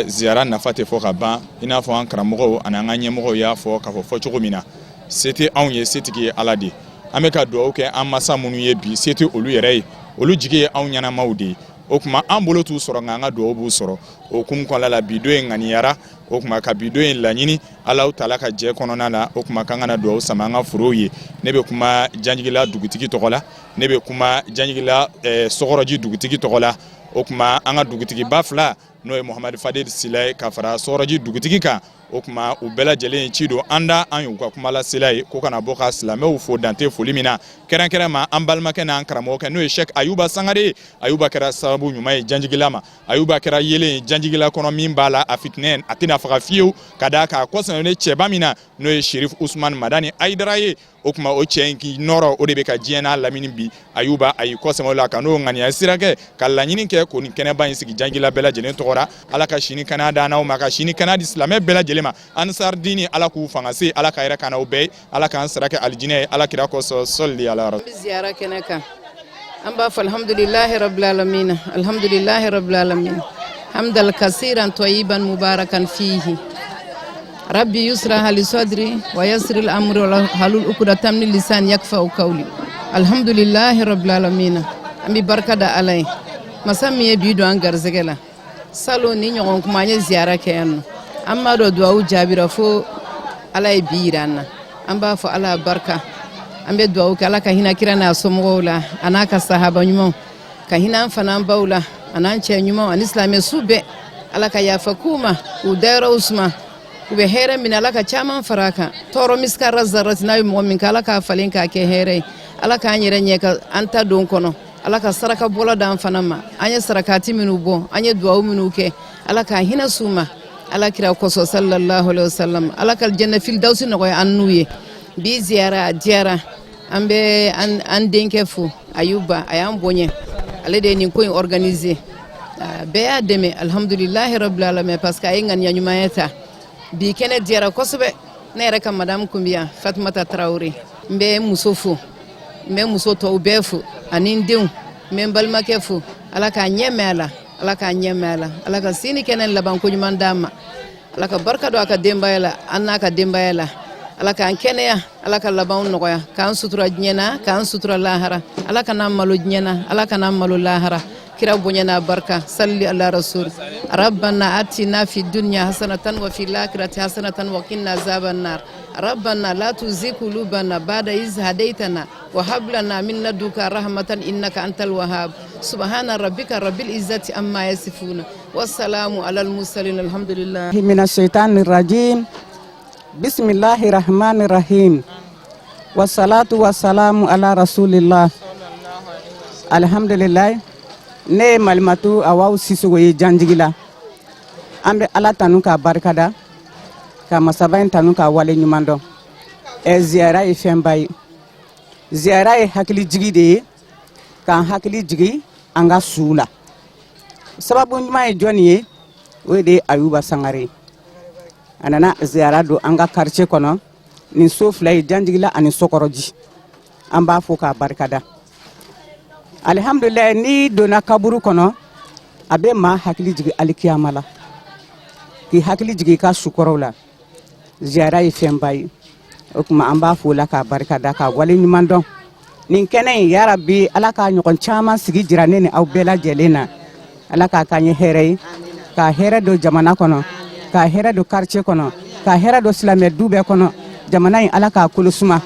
ziyara nafa tɛ fɔ ka ban i n'a fɔ an karamɔgɔw ani an ka ɲɛmɔgɔw y'a fɔ k'a fɔ cogo min na se tɛ anw ye setigi ye Ala de an bɛ ka dugawu kɛ an masa minnu ye bi se tɛ olu yɛrɛ ye olu jigi ye anw ɲɛnamaw de ye o kuma an bolo t'u sɔrɔ nka an ka dugawu b'u sɔrɔ o hukumu kɔnɔna la bi don in ŋaniyara o kuma ka bi don in laɲini Alahu Taala ka jɛ kɔnɔna la o kuma k'an kana dugawu sama an ka forow ye ne bɛ kuma Janjigila dugutigi tɔgɔ la ne bɛ kuma Janjigila Sɔgɔrɔji dugutigi tɔgɔ la o kuma an ka dugutigiba fila n'o ye Muhamadu Fadel Sila ye ka fara Sɔgɔrɔji dugutigi kan o kuma u bɛɛ lajɛlen ci don an da an y'u ka kuma lasela ye ko kana bɔ ka silamɛw fo dante foli min na kɛrɛnkɛrɛn ma an balimakɛ n'an karamɔgɔkɛ n'o ye Sheikh Ayuba Sangare ye Ayuba kɛra sababu ɲuman ye Janjigila ma Ayuba kɛra yelen ye Janjigila kɔnɔ min b'a la a fitinɛ a tɛna faga fiyewu ka d'a kan a kɔsɔnnen cɛba min na n'o ye Sherif Ousmane Madani Haidara ye o kuma o cɛ in k'i nɔrɔ o de bɛ ka diɲɛ n'a lamini bi Ayuba a y'i kɔsɛmɛ o la ka n'o ŋaniya sira kɛ ka laɲini kɛ ko nin kɛnɛba in sigi Janjigila bɛɛ lajɛlen tɔgɔra Ala ka sini kɛnɛya d'an n'aw ma ka sini kɛnɛya di silamɛ bɛɛ lajɛlen ma Ansar dini Ala k'u fanga se Ala ka yɛrɛ kana o bɛɛ Ala k'an sara kɛ alijinɛ ye Ala kira kɔsɔn sɔli ala rasul ziyara kɛnɛ kan an b'a fɔ alhamdulillahi rabbil alamin hamdal kasiran tayyiban mubarakan fihi rabbi yusra hali sadri wa yassir al amri wa halul uqdatam min lisan yakfa qawli alhamdulillahi rabbil alamin an bi barka da alai masami ye bi do an garzegela salo ni ɲɔgɔn kuma ye ziyara kɛ yan an ma do duwawu jaabira fo Ala ye bi yira an na an b'a fɔ Ala barika an bɛ duwawu kɛ Ala ka hinɛ kira n'a somɔgɔw la a n'a ka sahaba ɲumanw ka hinɛ an fana baw la a n'an cɛ ɲumanw ani silamɛ su bɛɛ Ala ka yafa k'u ma k'u dayɔrɔw suma u bɛ hɛrɛ minɛ Ala ka caman fara a kan tɔɔrɔ miskara zarati n'a ye mɔgɔ min kɛ Ala k'a falen k'a kɛ hɛrɛ ye Ala k'an yɛrɛ ɲɛ ka an ta don kɔnɔ Ala ka saraka bɔla d'an fana ma an ye sarakati minnu bɔ an ye duwawu minnu kɛ Ala k'a hinɛ s'u ma Ala kira kɔsɔ sallallahu alaihi wasallam Ala ka janna firdausi nɔgɔya an n'u ye bi ziyara a diyara an bɛ an denkɛ fo Ayuba a y'an bonya ale de ye nin ko in organiser bɛɛ y'a dɛmɛ alhamdulillahi rabbil alamin parce que a ye ŋaniya ɲumanya ta bi kɛnɛ diyara kosɛbɛ ne yɛrɛ ka madame kun bɛ yan Fatumata Tarawele n bɛ muso fo n bɛ muso tɔw bɛɛ fo ani n denw n bɛ n balimakɛ fo Ala k'a ɲɛ mɛn a la Ala k'a ɲɛ mɛn a la Ala ka sini kɛnɛ laban ko ɲuman d'an ma Ala ka barika don a ka denbaya la an n'a ka denbaya la Ala k'an kɛnɛya Ala ka labanw nɔgɔya k'an sutura diɲɛ na k'an sutura lahara Ala kana malo diɲɛ na Ala kana malo lahara kira bonya n'a barika salli ala rasul rabbana atina fid dunya hasanatan wa fil akhirati hasanatan wa qina azaban nar rabbana la tuzigh qulubana ba'da iz hadaytana wa hab lana min ladunka rahmatan innaka antal wahhab subhana rabbika rabbil izzati amma yasifuna wassalamu alal mursalin alhamdulillah minash shaitanir rajim bismillahir rahmanir rahim wassalatu wassalamu ala rasulillah alhamdulillah ne Malimatu Awaw Sissogo ye Janjigila an bɛ Ala tanu k'a barikada ka masaba in tanu k'a wale ɲuman dɔn ziyara ye fɛnba ye ziyara ye hakili jigi de ye k'an hakili jigi an ka suw la sababu ɲuman ye jɔnni ye o de ye Ayuba Sangare a nana ziyara don an ka quartier kɔnɔ nin so fila ye Janjigila ani Sɔkɔrɔji an b'a fo k'a barikada alhamdulillah ni donna kaburu kɔnɔ a bɛ maa hakili jigi alikiyama la k'i hakili jigi ka sukɔrɔw la ziyara ye fɛnba ye o kuma an b'a fo la k'a barikada k'a wale ɲuman dɔn nin kɛnɛ in ya rabbi ala ka ɲɔgɔn caman sigi jira ne ni aw bɛɛ lajɛlen na ala k'a k'an ye hɛrɛ ye ka hɛrɛ don jamana kɔnɔ ka hɛrɛ don quartier kɔnɔ ka hɛrɛ don silamɛ du bɛɛ kɔnɔ jamana in ala k'a kolo suma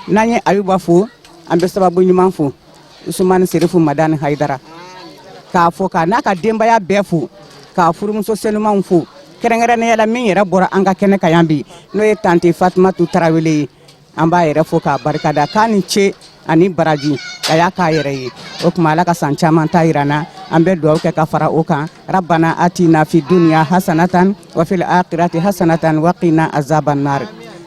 n'an ye ayuba fo an bɛ sababu ɲuman fo usumani serifu madani haidara k'a fɔ k'a n'a ka denbaya bɛɛ fo k'a furumuso senumanw fo kɛrɛnkɛrɛnnenya la min yɛrɛ bɔra an ka kɛnɛ kan yan bi n'o ye tante fatumatu tarawele ye an b'a yɛrɛ fo k'a barikada k'a ni ce ani baraji a y'a k'a yɛrɛ ye o tuma ala ka san caman ta yirana an bɛ dugawu kɛ ka fara o kan rabbana atina fi dunya hasanatan wa fil akhirati hasanatan wa qina azaban nar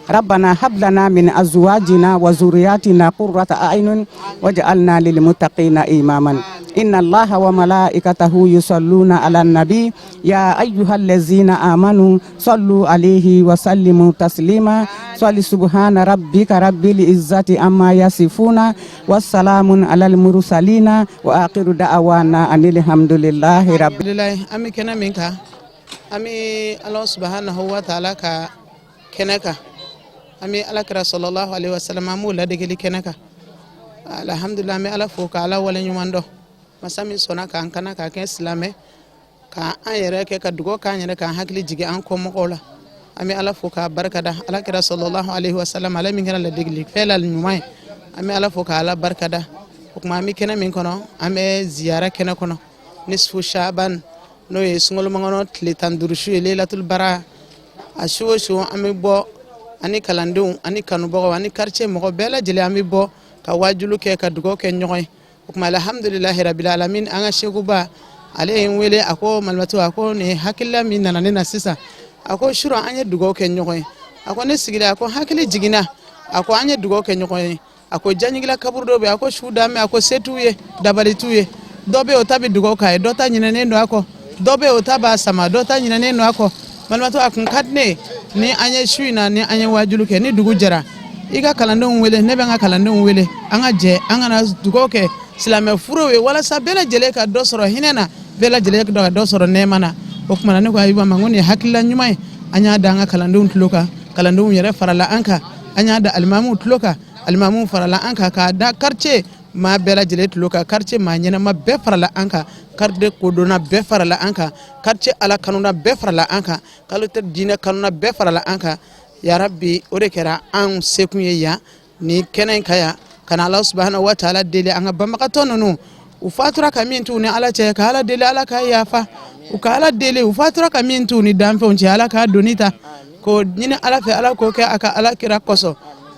ربنا هب لنا من أزواجنا وذرياتنا قرة أعين واجعلنا للمتقين إماما إن الله وملائكته يصلون على النبي يا أيها الذين آمنوا صلوا عليه وسلموا تسليما صل سبحان ربك رب العزة عما يصفون والسلام على المرسلين وآخر دعوانا أن الحمد لله رب العالمين أمي كنا منك أمي الله سبحانه وتعالى كنك ami alakira sallallahu alaihi wasallam amu la degeli kenaka alhamdulillah mi ala fo ka ala wala nyumando masami sona ka kana ka ken islame ka an yere ke ka dugo ka nyere ka hakli jigi an ko mo kola ami ala fo ka barkada alakira sallallahu alaihi wasallam ala mi ngana la degeli felal nyumay ami ala fo ka ala barkada kuma mi kena min kono ame ziyara kena kono nisfu shaban no ye sungol mangono tlitan durushu lailatul bara asho ami bo ani kalandenw ani kanubagaw ani quartier mɔgɔ bɛɛ lajɛlen an bɛ bɔ ka wajulu kɛ ka dugawu kɛ ɲɔgɔn ye o tuma alhamdulilahi rabil alamin an ka sekuba ale ye n wele a ko malimatu a ko nin hakilila min nana ne na sisan a ko sura an ye dugawu kɛ ɲɔgɔn ye a ko ne sigira a ko hakili jiginna a ko an ye dugawu kɛ ɲɔgɔn ye a ko janjigila kaburu dɔ bɛ a ko su dame a ko se t'u ye dabali t'u ye dɔ bɛ o ta bɛ dugawu k'a ye dɔ ta ɲinɛnen don a kɔ dɔ bɛ o ta b'a sama dɔ ta ɲinɛnen don a kɔ malimatu a kun ka di ne ye ni an ye su in na ni an ye wajulu kɛ ni dugu jɛra i ka kalandenw wele ne bɛ n ka kalandenw wele an ka jɛ an kana dugawu kɛ silamɛ furuw ye walasa bɛɛ lajɛlen ka dɔ sɔrɔ hinɛ na bɛɛ lajɛlen ka dɔ sɔrɔ nɛɛma na o tuma ne ko ayiwa ma ko nin ye hakilila ɲuman ye an y'a da an ka kalandenw tulo kan kalandenw yɛrɛ farala an kan an y'a da alimamuw tulo kan alimamuw farala an kan k'a da quartier maa bɛɛ lajɛlen tulo kan quartier maa ɲɛnama bɛɛ farala an kan quartier kodonna bɛɛ farala an kan quartier ala kanuna bɛɛ farala an kan kalite diinɛ kanuna bɛɛ farala an kan ya rabbi o de kɛra an sekun ye yan ni kɛnɛ in ka yan kana ala subhanahu wa taala deli an ka banbagatɔ ninnu u fatura ka min t'u ni ala cɛ ka ala deli ala ka yafa u ka ala deli u fatura ka min t'u ni danfɛnw cɛ ala ka doni ta ko ɲini ala fɛ ala k'o kɛ a ka ala kira kosɔn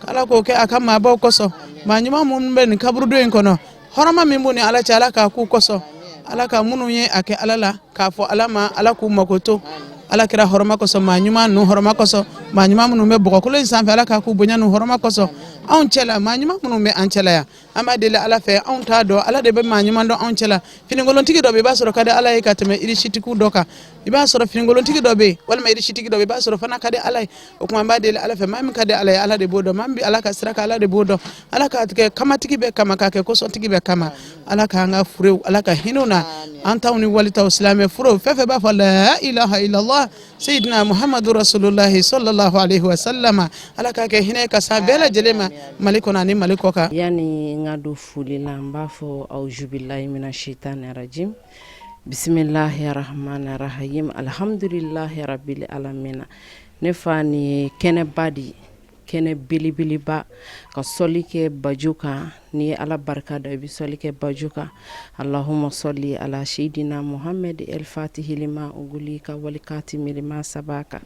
ala k'o kɛ a ka maabaw kosɔn maa ɲuman minnu bɛ nin kaburudo in kɔnɔ hɔrɔma min b'u ni ala cɛ ala k'a k'u kosɔn ala ka minnu ye a kɛ ala la k'a fɔ ala ma ala k'u mako to ala kɛra hɔrɔma kosɔn maa ɲuman ninnu hɔrɔma kosɔn maa ɲuman minnu bɛ bɔgɔkolo in sanfɛ ala k'a k'u bonya ninnu hɔrɔma kosɔn anw cɛla maa ɲuman minnu bɛ an cɛla yan an b'a deli ala fɛ anw t'a dɔn ala de bɛ maa ɲuman dɔn anw cɛla finigolontigi dɔ bɛ i b'a sɔrɔ ka di ala ye ka tɛmɛ irishitigiw dɔ kan i b'a sɔrɔ finigolontigi dɔ bɛ yen walima irishitigi dɔ bɛ i b'a sɔrɔ fana ka di ala ye o tuma an b'a deli ala fɛ maa min ka di ala ye ala de b'o dɔn maa min bɛ ala ka sira kan ala de b'o dɔn ala k'a kɛ kamatigi bɛɛ kama k'a kɛ kosɔntigi bɛɛ kama ala k'an ka furew ala ka hinɛw na an taw ni walitaw silamɛ furew fɛn fɛn b'a fɔ la ilaha illallah sayidina muhammadu rasulullahi sallallahu alaihi wa sallama ala k'a kɛ hinɛ ka sa bɛɛ lajɛlen ma mali kɔnɔ ani mali kɔ kan yani n ka don foli la n b'a fɔ auzubillahi mina shaitani rajim bisimilahi rahmani rahim alhamdulilahi rabbil alamina ne fa ni ye kɛnɛba de kɛnɛ belebeleba ka sɔli kɛ bajo kan ni ye ala barika da i bɛ sɔli kɛ bajo kan allahumma sɔli ala sayidina muhammed el fatihi lima uguli ka walikati milima sabaka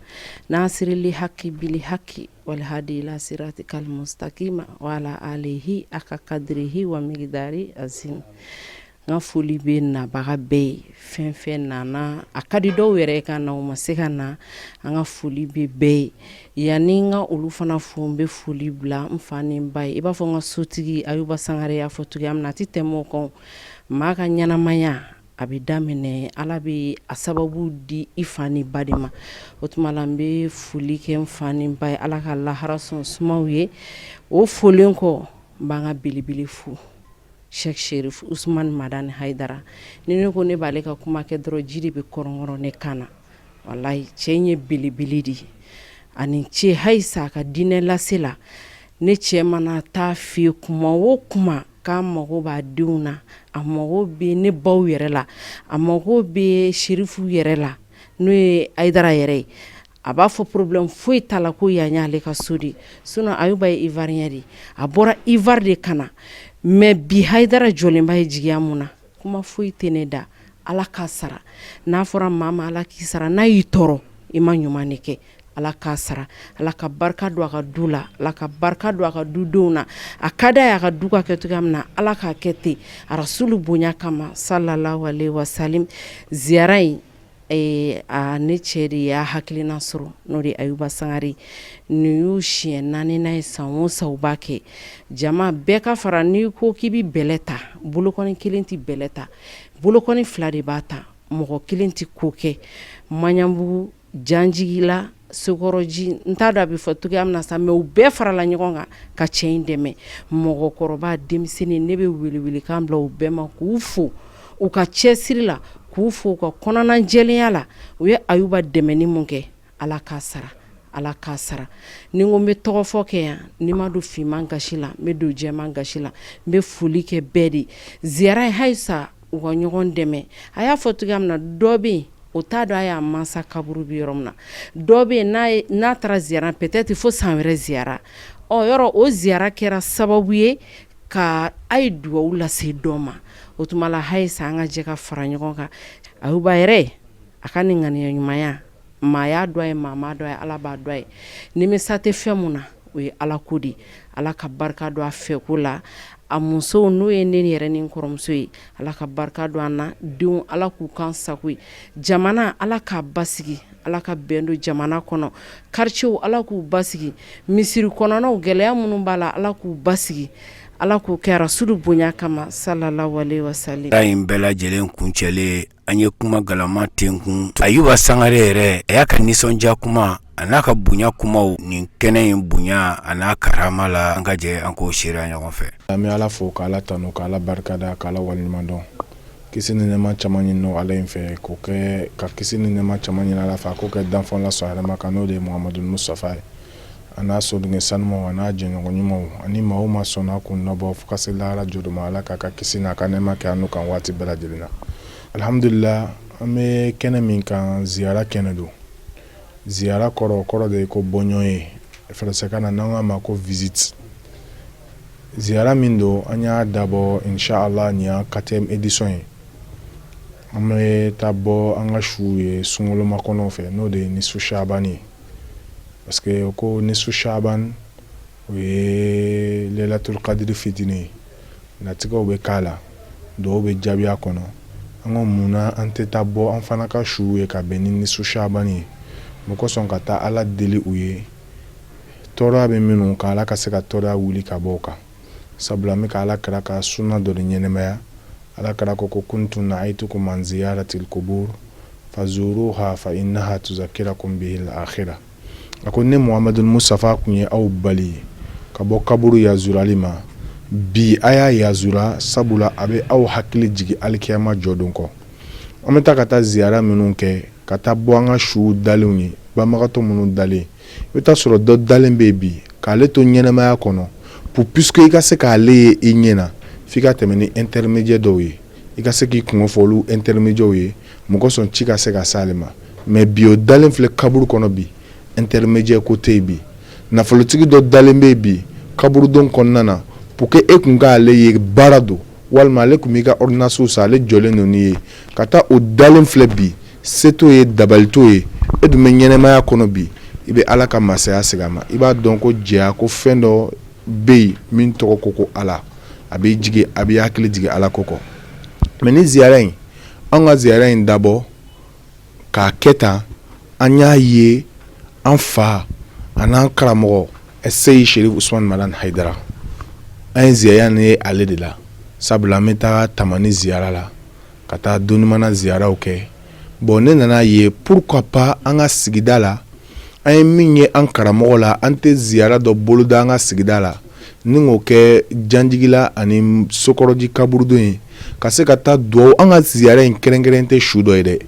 nasirili haki bili haki walhadi ila siratikal mustaqima wa ala alihi aka kadrihi wa migdari azim n ka foli bɛ nabaga bɛɛ ye fɛn fɛn nana a ka di dɔw yɛrɛ ka na u ma se ka na an ka foli bɛ bɛɛ ye yanni n ka olu fana fo n bɛ foli bila n fa ni n ba ye i b'a fɔ n ka sotigi ayuba sangare y'a fɔ cogoya min na a tɛ tɛmɛ o kan maa ka ɲɛnamaya a bɛ daminɛ ala bɛ a sababu di i fa ni ba de ma o tuma la n bɛ foli kɛ n fa ni n ba ye ala ka lahara sɔn sumaw ye o folen kɔ n b'an ka belebele fo Sheikh Sherif Usman Madani Haidara ni ne ko ne b'ale ka kuma kɛ dɔrɔn ji de bɛ kɔrɔnkɔrɔn ne kan na walayi cɛ in ye belebele de ani cɛ halisa a ka diinɛ lase la ne cɛ mana taa fɛ kuma o kuma k'a mago b'a denw na a mago bɛ ne baw yɛrɛ la a mago bɛ sherifu yɛrɛ la n'o ye Ayidara yɛrɛ ye a b'a fɔ problème foyi t'a la ko yan y'ale ka so de sinon Ayuba ye Ivoirien de a bɔra Ivoire de ka na mais bi Ayidara jɔlenba ye jigiya mun na kuma foyi tɛ ne da Ala k'a sara n'a fɔra maa ma Ala k'i sara n'a y'i tɔɔrɔ i ma ɲuman de kɛ Ala k'a sara Ala ka barika don a ka du la Ala ka barika don a ka dudenw na a ka d'a ye a ka du ka kɛ cogoya min na Ala k'a kɛ ten a rasulu bonya kama sallallahu alaihi wasallam ziyara in a ne cɛ de y'a hakilina sɔrɔ n'o de Ayuba Sangare nin y'u siɲɛ 4nan ye san o san u b'a kɛ jama bɛɛ ka fara n'i ko k'i bi bɛlɛ ta bolokɔni kelen tɛ bɛlɛ ta bolokɔni 2 de b'a ta mɔgɔ kelen tɛ ko kɛ Maɲanbugu Janjigila Sekɔrɔji n t'a dɔn a bɛ fɔ cogoya min na sa mais u bɛɛ farala ɲɔgɔn kan ka cɛ in dɛmɛ mɔgɔkɔrɔba denmisɛnnin ne bɛ welewelekan bila u bɛɛ ma k'u fo u ka cɛsiri la k'u fo u ka kɔnɔna jɛlenya la u ye Ayuba dɛmɛni mun kɛ Ala k'a sara Ala k'a sara ni ko n bɛ tɔgɔfɔ kɛ yan ni ma don finman gasi la n bɛ don jɛman gasi la n bɛ foli kɛ bɛɛ de ziyara in halisa u ka ɲɔgɔn dɛmɛ a y'a fɔ cogoya min na dɔ bɛ yen o t'a dɔn a y'a mansa kaburu bɛ yɔrɔ min na dɔ bɛ yen n'a taara ziyara peut-être fo san wɛrɛ ziyara yɔrɔ o ziyara kɛra sababu ye ka a ye dugawu lase dɔ ma o tuma la halisa an ka jɛ ka fara ɲɔgɔn kan Ayuba yɛrɛ a ka nin ŋaniya ɲumanya maa y'a dɔ ye maa m'a dɔ ye Ala b'a dɔ ye nimisa tɛ fɛn mun na o ye Ala ko de Ala ka barika don a fɛko la a musow n'o ye ne yɛrɛ ni n kɔrɔmuso ye Ala ka barika don an na denw Ala k'u kan sago ye jamana Ala k'a basigi Ala ka bɛn don jamana kɔnɔ quartier Ala k'u basigi misiri kɔnɔnaw gɛlɛya minnu b'a la Ala k'u basigi Ala k'o kɛ rasulu bonya kama sallallahu alaihi wasallam in bɛɛ lajɛlen kuncɛlen an ye kuma galama tenkun Ayuba Sangare yɛrɛ a y'a ka nisɔndiya kuma a n'a ka bonya kumaw nin kɛnɛ in bonya a n'a karama la an ka jɛ an k'o seereya ɲɔgɔn fɛ an bɛ Ala fo k'Ala tanu k'Ala barikada k'Ala waleɲuman dɔn kisi ni nɛɛma caman ɲini Ala in fɛ k'o kɛ ka kisi ni nɛɛma caman ɲini Ala fɛ k'o kɛ danfɛnw lasɔn hɛrɛma kan n'o de ye Muhamadu Mustafa ye a n'a sodenke sanumaw a n'a jɛɲɔgɔn ɲumanw ani maa o maa sɔnna k'u nɔbɔ fo ka se lahara jɔdon ma Ala k'a ka kisi n'a ka nɛɛma kɛ an n'u kan waati bɛɛ lajɛlen na alhamdulillah an bɛ kɛnɛ min kan ziyara kɛnɛ don ziyara kɔrɔ de ye ko bɔɲɔn ye faransɛkan na n'an k'a ma ko visite ziyara min don an y'a dabɔ inshallah nin y'a 4e édition ye an bɛ taa bɔ an ka suw ye sunkalomakɔnɔw fɛ n'o de ye nisu shabani ye parce que ko nisu shaban o ye lailatul qadri fitini ye latigɛw bɛ k'a la dɔw bɛ jaabi a kɔnɔ an ko munna an tɛ taa bɔ an fana ka suw ye ka bɛn ni nisu shabani ye mun kosɔn ka taa Ala deli u ye tɔɔrɔya bɛ minnu kan Ala ka se ka tɔɔrɔya wuli ka bɔ o kan sabula an bɛ ka Ala kira ka sunna dɔ de ɲɛnɛmaya Ala kira ko kuntu nahaytukum an ziyaratil qubur fazuruha fa innaha tuzakkirakum bihil akhirah a ko ne Muhamadu Mustafa kun ye aw bali ka bɔ kaburu yazurali ma bi a y'a yazura sabula a bɛ aw hakili jigi alikiyama jɔdon kɔ an bɛ taa ka taa ziyara minnu kɛ ka taa bɔ an ka suw dalenw ye banbagatɔ minnu dalen i bɛ taa sɔrɔ dɔ dalen bɛ bi k'ale to ɲɛnɛmaya kɔnɔ puisque i ka se k'ale ye i ɲɛna f'i ka tɛmɛ ni intermédiaire dɔw ye i ka se k'i kungo fɔ olu intermédiaire ye mɔgɔ sɔn ci ka se ka s'ale ma mais bi o dalen filɛ kaburu kɔnɔ bi intermédiaire ko tɛ yen bi nafolotigi dɔ dalen bɛ bi kaburudon kɔnɔna na pour que e kun k'ale ye baara don walima ale kun b'i ka ordonnance san ale jɔlen don n'i ye ka taa o dalen filɛ bi se t'o ye dabali t'o ye e dun bɛ ɲɛnɛmaya kɔnɔ bi i bɛ Ala ka masaya segin a ma i b'a dɔn ko jɛya ko fɛn dɔ bɛ yen min tɔgɔ ko Ala a b'i jigi a b'i hakili jigi Ala ko kɔ mais ni ziyara in an ka ziyara in dabɔ k'a kɛ tan an y'a ye an fa a n'an karamɔgɔ Seyi Sherif Usman Malan Haidara an ye ziyara ni ye ale de la sabula an bɛ taa tamani ziyara la ka taa donimana ziyaraw kɛ bon ne nana ye pourquoi pas an ka sigida la an ye min ye an karamɔgɔ la an tɛ ziyara dɔ boloda an ka sigida la ni k'o kɛ Janjigila ani Sokɔrɔji kaburudon ye ka se ka taa dugawu an ka ziyara in kɛrɛnkɛrɛn tɛ su dɔ ye dɛ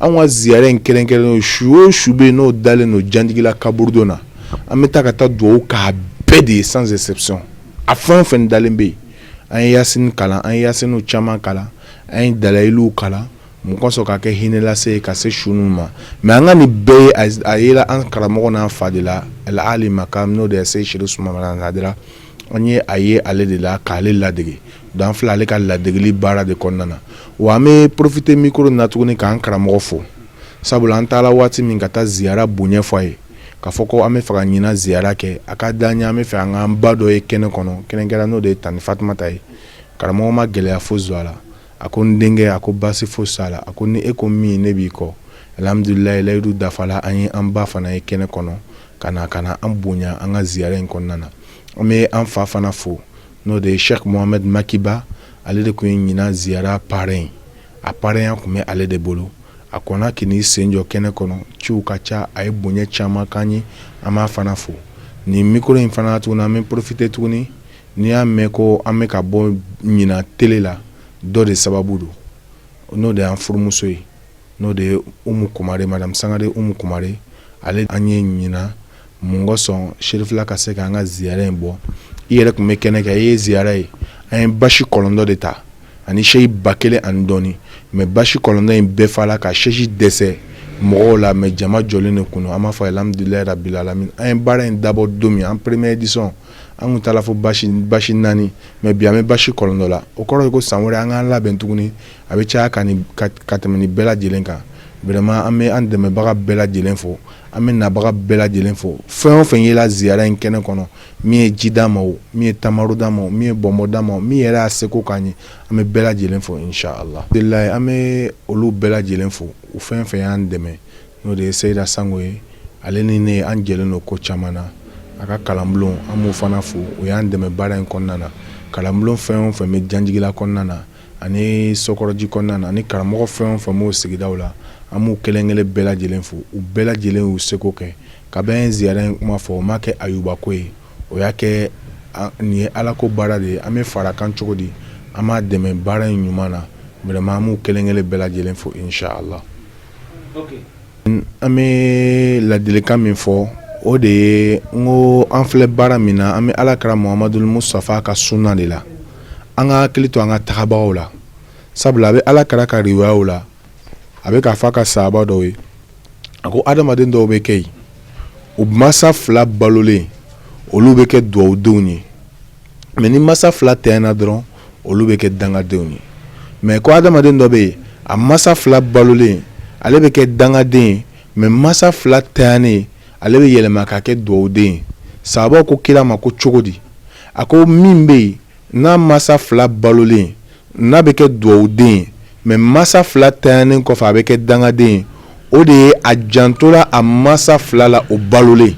an ka ziyara in kɛrɛnkɛrɛn su o su bɛ yen n'o dalen no Janjigila kaburudon na an bɛ taa ka taa dugawu k'a bɛɛ de ye sans exception a fɛn o fɛn dalen bɛ yen an ye Yasin kalan an ye Yasinu caman kalan an ye dalayiluw kalan mun kɔsɔn ka kɛ hinɛ lase ye ka se su ninnu ma mais an ka nin bɛɛ ye a yela an karamɔgɔ n'a fa de la Ali Makam n'o de ye Seyidu Sɛrifu Sumana Nadira an ye a ye ale de la k'ale ladege donc an filɛ ale ka ladegeli baara de kɔnɔna na wa an bɛ profiter micro na tuguni k'an karamɔgɔ fo sabula an taara waati min ka taa ziyara bonya fɔ a ye k'a fɔ ko an bɛ fɛ ka ɲina ziyara kɛ a ka d'an ye an bɛ fɛ an k'an ba dɔ ye kɛnɛ kɔnɔ kɛrɛnkɛrɛn n'o de ye Tani Fatumata ye karamɔgɔ ma gɛlɛya fosi a la a ko n denkɛ a ko baasi fosi a la a ko ni e ko min ne b'i kɔ alhamdulilayi layidu dafala an ye an ba fana ye kɛnɛ kɔnɔ ka na an bonya an ka ziyara in kɔnɔna na an bɛ an fa fana fo n'o de ye Sheikh Mohamed Makiba ale de kun ye ɲina ziyara parrain a parrain kun bɛ ale de bolo a kɔnna k'i sen jɔ kɛnɛ kɔnɔ ciw ka ca a ye bonya caman k'an ye an b'a fana fo nin micro in fana tuguni an bɛ profiter tuguni n'i y'a mɛn ko an bɛ ka bɔ ɲina télé la dɔ de sababu don n'o de y'an furumuso ye n'o de ye Umu Kumare Madame Sangare Umu Kumare ale an ye ɲina mun kɔsɔn Serifula ka se k'an ka ziyara in bɔ i yɛrɛ kun bɛ kɛnɛ kɛ i ye ziyara ye an ye basi kɔlɔndɔ de ta ani seyi 1000 ani dɔɔni mais basi kɔlɔndɔ in bɛɛ fala ka seji dɛsɛ mɔgɔw la mais jama jɔlen de kun an b'a fɔ alhamdulilayi rabil alamin an ye baara in dabɔ don min an première édition an kun taara fɔ basi 4 mais bi an bɛ basi kɔlɔndɔ la o kɔrɔ ye ko san wɛrɛ an k'an labɛn tuguni a bɛ caya ka tɛmɛ nin bɛɛ lajɛlen kan vraiment an bɛ an dɛmɛbaga bɛɛ lajɛlen fo an bɛ nabaga bɛɛ lajɛlen fo fɛn o fɛn yela ziyara in kɛnɛ kɔnɔ min ye ji d'a ma o min ye tamaro d'a ma o min ye bɔnbɔn d'a ma o min yɛrɛ y'a seko k'an ye an bɛ bɛɛ lajɛlen fo inshallah alhamdulilayi an bɛ olu bɛɛ lajɛlen fo u fɛn fɛn y'an dɛmɛ n'o de ye Seyida Sango ye ale ni ne an jɛlen don ko caman na a ka kalanbulon an b'o fana fo o y'an dɛmɛ baara in kɔnɔna na kalanbulon fɛn o fɛn bɛ Janjigila kɔnɔna na ani Sokɔrɔji kɔnɔna na ani karamɔgɔ fɛn o fɛn b'o sigidaw la an b'u kelen kelen bɛɛ lajɛlen fo u bɛɛ lajɛlen y'u seko kɛ kabini an ye ziyara in kuma fɔ o ma kɛ Ayuba ko ye o y'a kɛ nin ye Ala ko baara de ye an bɛ fara kan cogo di an b'a dɛmɛ baara in ɲuman na vraiment an b'u kelen kelen bɛɛ lajɛlen fo inshallah an bɛ ladilikan min fɔ o de ye n ko an filɛ baara min na an bɛ Alakira Muhamadul Mustafa ka sunna de la an ka hakili to an ka tagabagaw la sabula a bɛ Alakira ka riwayaw la a bɛ k'a fɔ a ka sahaba dɔw ye a ko adamaden dɔw bɛ kɛ yen u masa fila balolen olu bɛ kɛ duwawudenw ye mais ni masa fila tɛɲɛna dɔrɔn olu bɛ kɛ dangadenw ye mais ko adamaden dɔ bɛ yen a masa fila balolen ale bɛ kɛ dangaden ye mais masa fila tɛɲɛnen ale bɛ yɛlɛma ka kɛ duwawuden ye sahabaw ko kira ma ko cogo di a ko min bɛ yen n'a masa fila balolen n'a bɛ kɛ duwawuden ye mais masa fila tɛɲɛnen kɔfɛ a bɛ kɛ dangaden ye o de ye a jantora a masa fila la o balolen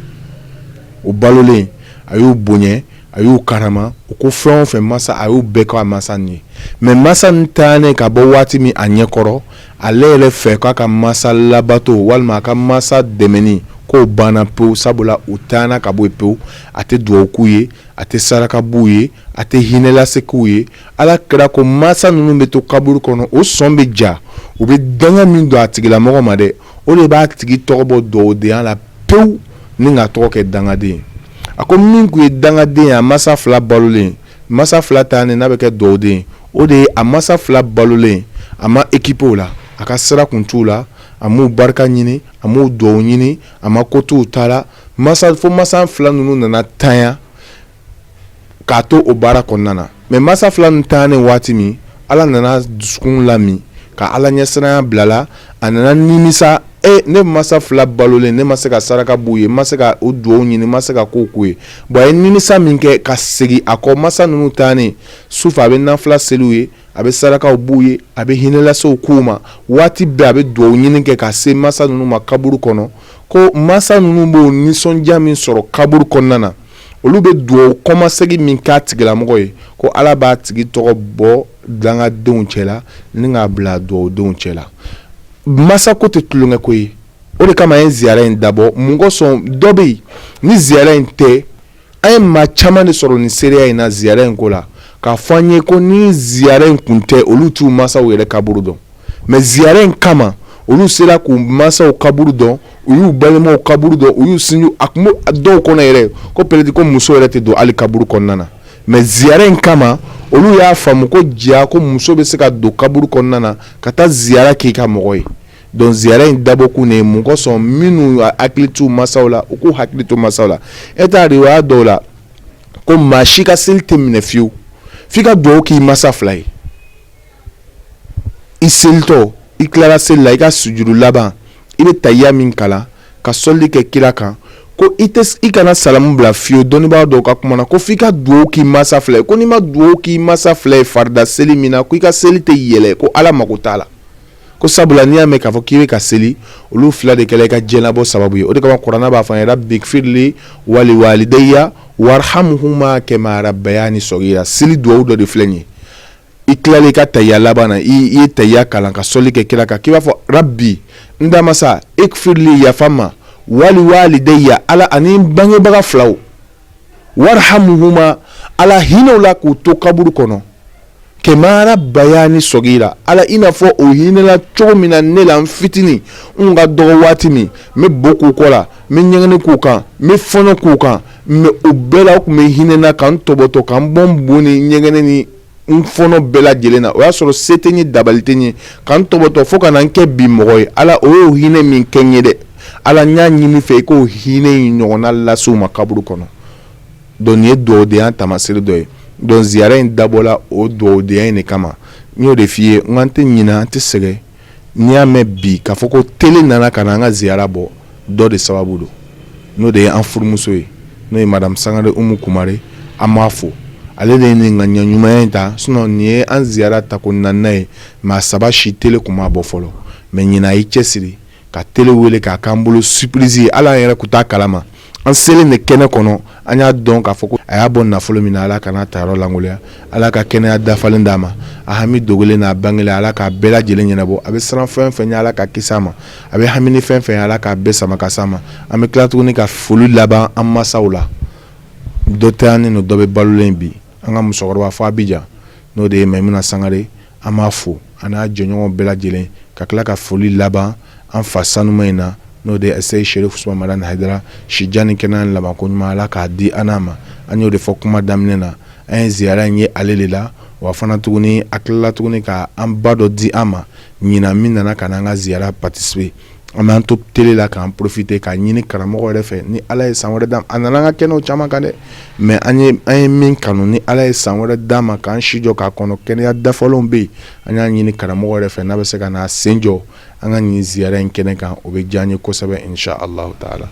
a y'u bonya a y'u karama o ko fɛn o fɛn masa a y'u bɛɛ kɛ a masa nin ye mais masa nin tɛɲɛnen ka bɔ waati min a ɲɛkɔrɔ ale yɛrɛ fɛ k'a ka masa labato walima a ka masa dɛmɛni k'o banna pewu sabula u tɛɲɛna ka bɔ yen pewu a tɛ duwawu k'u ye a tɛ saraka b'u ye a tɛ hinɛ lase k'u ye Alakira ko masa ninnu bɛ to kaburu kɔnɔ o sɔn bɛ ja u bɛ danga min don a tigilamɔgɔ ma dɛ o de b'a tigi tɔgɔ bɔ duwawudenya la pewu ni ka tɔgɔ kɛ dangaden a ko min kun ye dangaden ye a masa fila balolen masa fila tɛɲɛnen n'a bɛ kɛ duwawuden o de ye a masa fila balolen a ma équipe o la a ka sira kun t'u la a m'u barika ɲini a m'u duwawu ɲini a ma ko t'u ta la fo masa fila ninnu nana tanya k'a to o baara kɔnɔna na mais masa fila ninnu tanyalen waati min Ala nana dusukun lami ka Ala ɲɛsiranya bilala a nana nimisa ne masa fila balolen ne ma se ka saraka b'u ye ma se ka o duwawu ɲini ma se ka kow k'u ye bon a ye nimisa min kɛ ka segin a kɔ masa ninnu tanyalen sufɛ a bɛ nafila seliw ye a bɛ sarakaw b'u ye a bɛ hinɛ lasew k'u ma waati bɛɛ a bɛ duwawu ɲini kɛ ka se masa ninnu ma kaburu kɔnɔ ko masa ninnu b'o nisɔndiya min sɔrɔ kaburu kɔnɔna na olu bɛ duwawu kɔmasegin min k'a tigilamɔgɔ ye ko Ala b'a tigi tɔgɔ bɔ dangadenw cɛla ni k'a bila duwawudenw cɛla masa ko tɛ tulonkɛ ko ye o de kama an ye ziyara in dabɔ mun kosɔn dɔ bɛ yen ni ziyara in tɛ an ye maa caman de sɔrɔ nin seereya in na ziyara in ko la k'a fɔ an ye ko ni ziyara in kun tɛ olu t'u masaw yɛrɛ kaburu dɔn mais ziyara in kama olu sera k'u mansaw kaburu dɔn u y'u balimaw kaburu dɔn u y'u sinju a kun bɛ dɔw kɔnɔ yɛrɛ ko peut-être ko muso yɛrɛ tɛ don hali kaburu kɔnɔna na mais ziyara in kama olu y'a faamu ko diya ko muso bɛ se ka don kaburu kɔnɔna na ka taa ziyara k'i ka mɔgɔ ye donc ziyara in dabɔkun de ye mun kosɔn minnu hakili t'u mansaw la u k'u hakili to mansaw la e t'a riwaya dɔw la ko maa si ka seli tɛ minɛ fiyewu f'i ka dugawu k'i mansa fila ye i selitɔ i tilara seli la i ka sujudu laban i bɛ tayya min kalan ka sɔli kɛ kira kan ko i kana salamu bila fiyewu dɔnnibaa dɔw ka kuma na ko f'i ka dugawu k'i mansa fila ye ko n'i ma dugawu k'i mansa fila ye farida seli min na ko i ka seli tɛ yɛlɛ ko ala mago t'a la ko sabula n'i y'a mɛn k'a fɔ k'i bɛ ka seli olu fila de kɛla i ka diɲɛlabɔ sababu ye o de kama kuranɛ b'a fɔ an ye rabbi gfirli wali walidayya warhamhuma kama rabbayani saghira seli dugawu dɔ de filɛ nin ye i tilala i ka tayya laban na i ye tayya kalan ka sɔli kɛ kira kan k'i b'a fɔ rabbi n da masa igfirli yafa n ma wali walidayya ala ani n bangebaga filaw warhamhuma ala hinɛw la k'u to kaburu kɔnɔ kama rabbayani saghira ala i n'a fɔ o hinɛla cogo min na ne la n fitinin n ka dɔgɔ waati min n bɛ bo k'u kɔ la n bɛ ɲɛgɛnɛ k'u kan n bɛ fɔnɔ k'u kan mais o bɛɛ la o tun bɛ hinɛ na ka n tɔbɔtɔ ka n bɔ n bo ni ɲɛgɛnɛ ni n fɔnɔ bɛɛ lajɛlen na o y'a sɔrɔ se tɛ n ye dabali tɛ n ye ka n tɔbɔtɔ fo ka na n kɛ bi mɔgɔ ye ala o y'o hinɛ min kɛ n ye dɛ ala n y'a ɲini fɛ i k'o hinɛ in ɲɔgɔnna lase u ma kaburu kɔnɔ donc nin ye dugawudenya taamasere dɔ ye donc ziyara in dabɔla o dugawudenya in de kama n y'o de f'i ye n k'an tɛ ɲinɛ an tɛ sɛgɛn n'i y'a mɛn bi k'a fɔ ko tele nana ka na an ka ziyara bɔ dɔ de sababu don n'o de ye an furumuso ye n'o ye madame Sangare Umu Kumare an b'a fo ale de ye nin ka ɲaɲumanya in ta sinon nin ye an ziyara ta ko naaninan ye mais a saba si tele kun b'a bɔ fɔlɔ mais ɲinan a y'i cɛsiri ka tele wele k'a k'an bolo surprise ye hali an yɛrɛ kun t'a kalama an selen de kɛnɛ kɔnɔ an y'a dɔn k'a fɔ ko a y'a bɔ nafolo min na ala kana ta yɔrɔ langoloya ala ka kɛnɛya dafalen d'a ma a hami dogolen n'a bangelen ala k'a bɛɛ lajɛlen ɲɛnabɔ a bɛ siran fɛn fɛn ye ala ka kisi a ma a bɛ hami ni fɛn fɛn ye ala k'a bɛɛ sama ka s'a ma an bɛ tila tuguni ka foli laban an masaw la dɔ tɛyanin no dɔ bɛ balolen bi an ka musokɔrɔba fɔ Abidjan n'o de ye Maimuna Sangare an b'a fo a n'a jɛɲɔgɔn bɛɛ lajɛlen ka tila ka foli laban an fa sanuma in na n'o de ye Seyid Sherif Usman Madani Haidara sijani kɛnɛya laban ko ɲuman ala k'a di an n'a ma an y'o de fɔ kuma daminɛ na an ye ziyara in ye ale de la wa fana tuguni a tilala tuguni ka an ba dɔ di an ma ɲinan min nana ka na an ka ziyara participer an b'an to tele la k'an profiter k'a ɲini karamɔgɔ yɛrɛ fɛ ni ala ye san wɛrɛ d'an a nana an ka kɛnɛw caman kan dɛ mais an ye min kanu ni ala ye san wɛrɛ d'an ma k'an si jɔ k'a kɔnɔ kɛnɛya dafalenw bɛ yen an y'a ɲini karamɔgɔ yɛrɛ fɛ n'a bɛ se ka n'a sen jɔ an ka nin ziyara in kɛnɛ kan o bɛ diya an ye kosɛbɛ insha allahu taala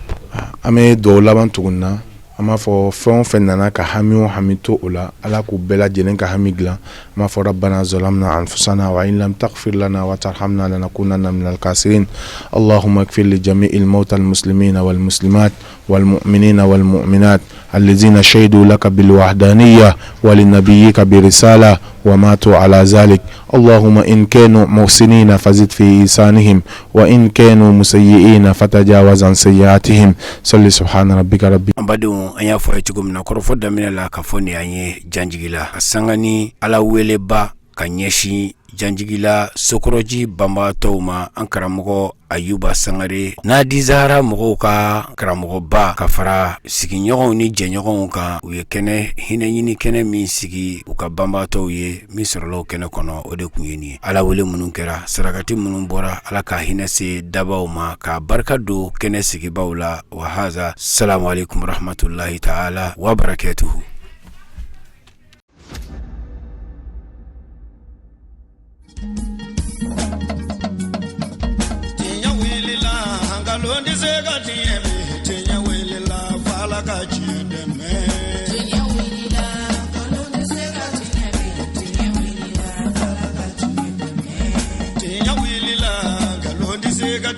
an bɛ dugawu laban tuguni na an b'a fɔ fɛn o fɛn nana ka hami o hami to o la ala k'u bɛɛ lajɛlen ka hami dilan an b'a fɔ rabbana zalamna anfusana wa in lam taghfir lana wa tarhamna lanakunanna minal khasirin allahumma ighfir li jami'il mawta al muslimina wal muslimat wal mu'minina wal mu'minat الذين شهدوا لك بالوحدانية ولنبيك برسالة وماتوا على ذلك اللهم إن كانوا محسنين فزد في إحسانهم وإن كانوا مسيئين فتجاوز عن سيئاتهم صلي سبحان ربك ربي ambadu anya fo etugo mina korofo damina la kafoni anye janjigila asangani ala weleba kanyeshi janjigila sokoroji bamba tawma an karamogo Ayuba Sangare Nadi Zahra mogo ka karamogo ba ka fara sigi ɲɔgɔnw ni jɛɲɔgɔnw kan u ye kɛnɛ hinɛ ɲini kɛnɛ min sigi u ka banbaatɔw ye min sɔrɔlaw kɛnɛ kɔnɔ o de kun ye nin ala wele minnu kɛra sarakati minnu bɔra ala ka hinɛ se dabaw ma ka barika don kɛnɛ sigibaw la wa haza salamu alaikum rahmatullahi ta'ala wa barakatuhu. Got